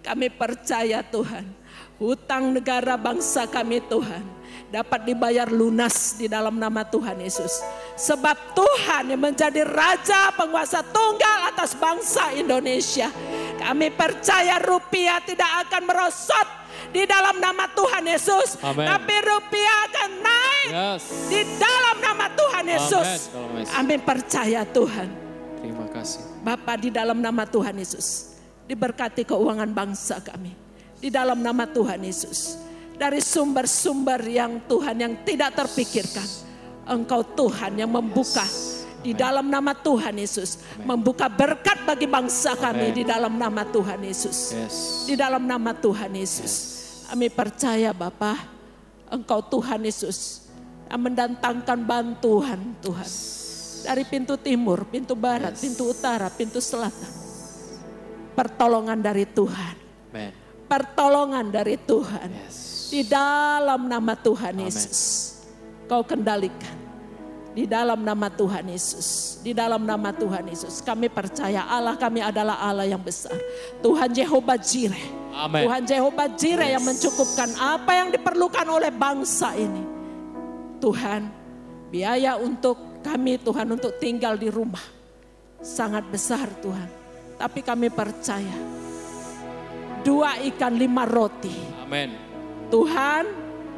Kami percaya Tuhan, hutang negara bangsa kami Tuhan dapat dibayar lunas di dalam nama Tuhan Yesus. Sebab Tuhan yang menjadi Raja penguasa tunggal atas bangsa Indonesia. Kami percaya rupiah tidak akan merosot di dalam nama Tuhan Yesus. Amen. Tapi rupiah akan naik Yes. di dalam nama Tuhan Yesus. Amen. Dalam nama Yesus. Kami percaya Tuhan. Terima kasih. Bapa di dalam nama Tuhan Yesus. Diberkati keuangan bangsa kami. Di dalam nama Tuhan Yesus. Dari sumber-sumber yang Tuhan yang tidak terpikirkan. Engkau Tuhan yang membuka. Di dalam nama Tuhan Yesus. Membuka berkat bagi bangsa kami. Amen. Di dalam nama Tuhan Yesus. Yes. Di dalam nama Tuhan Yesus. Kami percaya Bapa. Engkau Tuhan Yesus. Yang mendatangkan bantuan Tuhan. Dari pintu timur, pintu barat, pintu utara, pintu selatan. Pertolongan dari Tuhan. Amen. Pertolongan dari Tuhan. Yes. Di dalam nama Tuhan Amen. Yesus. Kau kendalikan. Di dalam nama Tuhan Yesus. Di dalam nama Tuhan Yesus. Kami percaya Allah kami adalah Allah yang besar. Tuhan Jehovah Jireh. Amen. Tuhan Jehovah Jireh yang mencukupkan apa yang diperlukan oleh bangsa ini. Tuhan, biaya untuk kami Tuhan untuk tinggal di rumah sangat besar Tuhan. Tapi kami percaya 2 ikan 5 roti. Amin. Tuhan,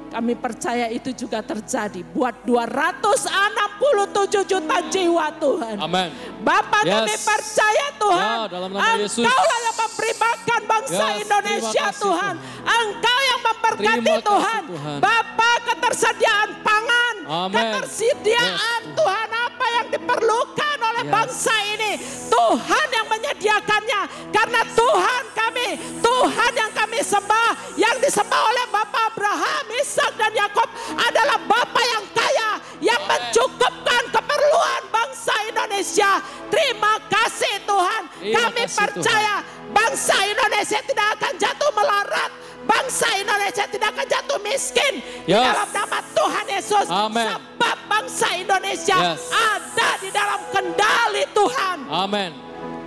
kami percaya itu juga terjadi buat 267 juta jiwa Tuhan. Amin. Bapak kami Yes. percaya Tuhan. Ya, dalam nama Yesus. Engkaulah yang memberi makan bangsa Yes, Indonesia terima kasih, Tuhan. Engkau yang memberkati Terima kasih, Tuhan. Tuhan. Bapak ketersediaan pangan. Amen. Ketersediaan Tuhan apa yang diperlukan oleh Yes. bangsa ini. Tuhan yang menyediakannya. Karena Tuhan kami. Tuhan yang kami sembah. Yang disembah oleh Bapak Abraham, Ishak dan Yakub adalah Bapa yang kaya. Yang Amen. mencukupkan keperluan bangsa Indonesia. Terima kasih Tuhan. Terima Kami kasih, percaya bangsa Indonesia tidak akan jatuh melarat. Bangsa Indonesia tidak akan jatuh miskin. Di Yes. dalam nama Tuhan Yesus. Amen. Sebab bangsa Indonesia Yes. ada di dalam kendali Tuhan. Amin.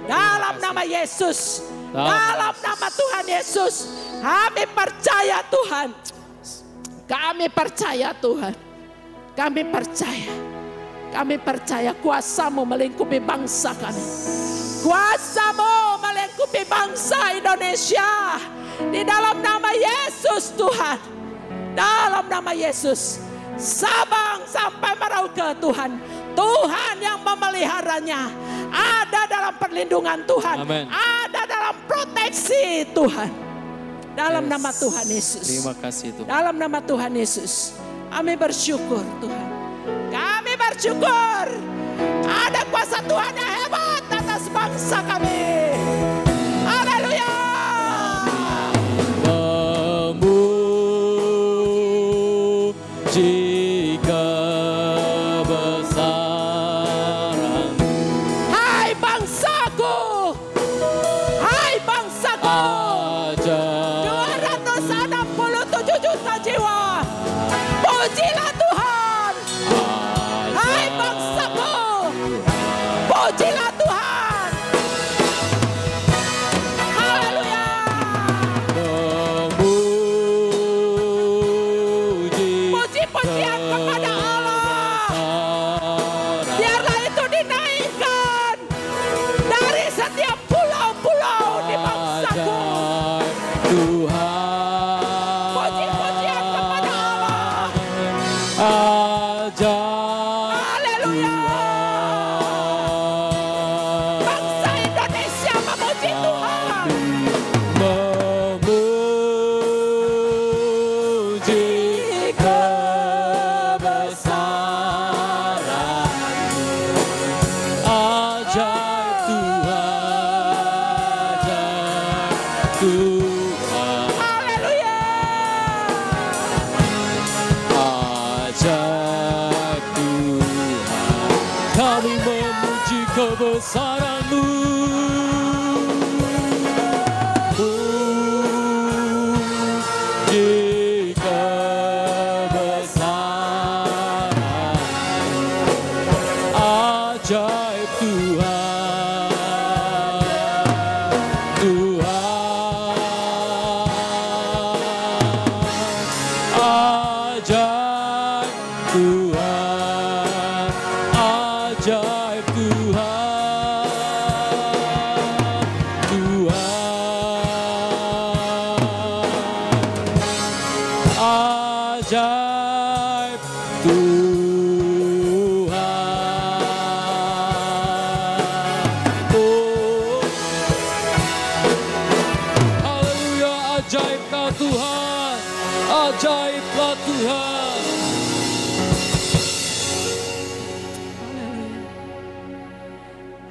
Dalam nama Yesus. Dalam nama Tuhan Yesus. Kami percaya Tuhan. Kami percaya Tuhan. Kami percaya. Kami percaya kuasa-Mu melingkupi bangsa kami. Kuasa-Mu melingkupi bangsa Indonesia. Di dalam nama Yesus Tuhan. Dalam nama Yesus. Sabang sampai Merauke Tuhan. Tuhan yang memeliharanya. Ada dalam perlindungan Tuhan. Amen. Ada dalam proteksi Tuhan. Dalam nama Tuhan Yesus. Terima kasih Tuhan. Dalam nama Tuhan Yesus. Kami bersyukur Tuhan. Kami bersyukur. Ada kuasa Tuhan yang hebat atas bangsa kami. Haleluya. Memuji kebesaran. Hai bangsaku. Hai bangsaku. 267 juta jiwa. Pujilah Tuhan. Hai bangsaku. Pujilah Tuhan. Haleluya. Puji-pujian kepada Allah. Biarlah itu dinaikkan dari setiap pulau-pulau di bangsaku. Tuhan. Puji-pujian kepada Allah. Ajaib. Haleluya. Bangsa Indonesia memuji Tuhan. Memuji kebesaran. Ajaib Tuhan. Ajaib Tuhan. Haleluya. Ajaib Tuhan, kami memuji kebesaran-Mu. Puji kebesaran. Ajaib Tuhan, Tuhan. Ajaib Tuhan, ajaib Tuhan, Tuhan. Ajaib Tuhan. Oh. Haleluya, ajaibkah Tuhan, ajaibkah Tuhan.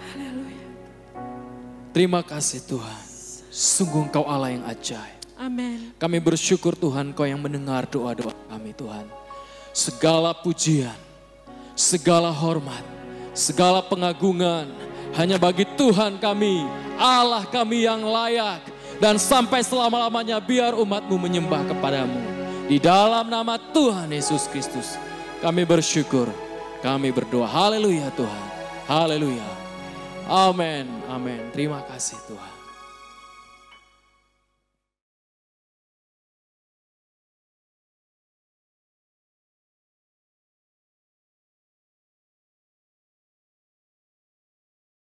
Haleluya. Terima kasih Tuhan, sungguh Engkau Allah yang ajaib. Amin. Kami bersyukur Tuhan, Kau yang mendengar doa-doa kami Tuhan. Segala pujian, segala hormat, segala pengagungan hanya bagi Tuhan kami, Allah kami yang layak. Dan sampai selama-lamanya biar umat-Mu menyembah kepadamu. Di dalam nama Tuhan Yesus Kristus kami bersyukur, kami berdoa. Haleluya Tuhan, haleluya. Amin, amin. Terima kasih Tuhan.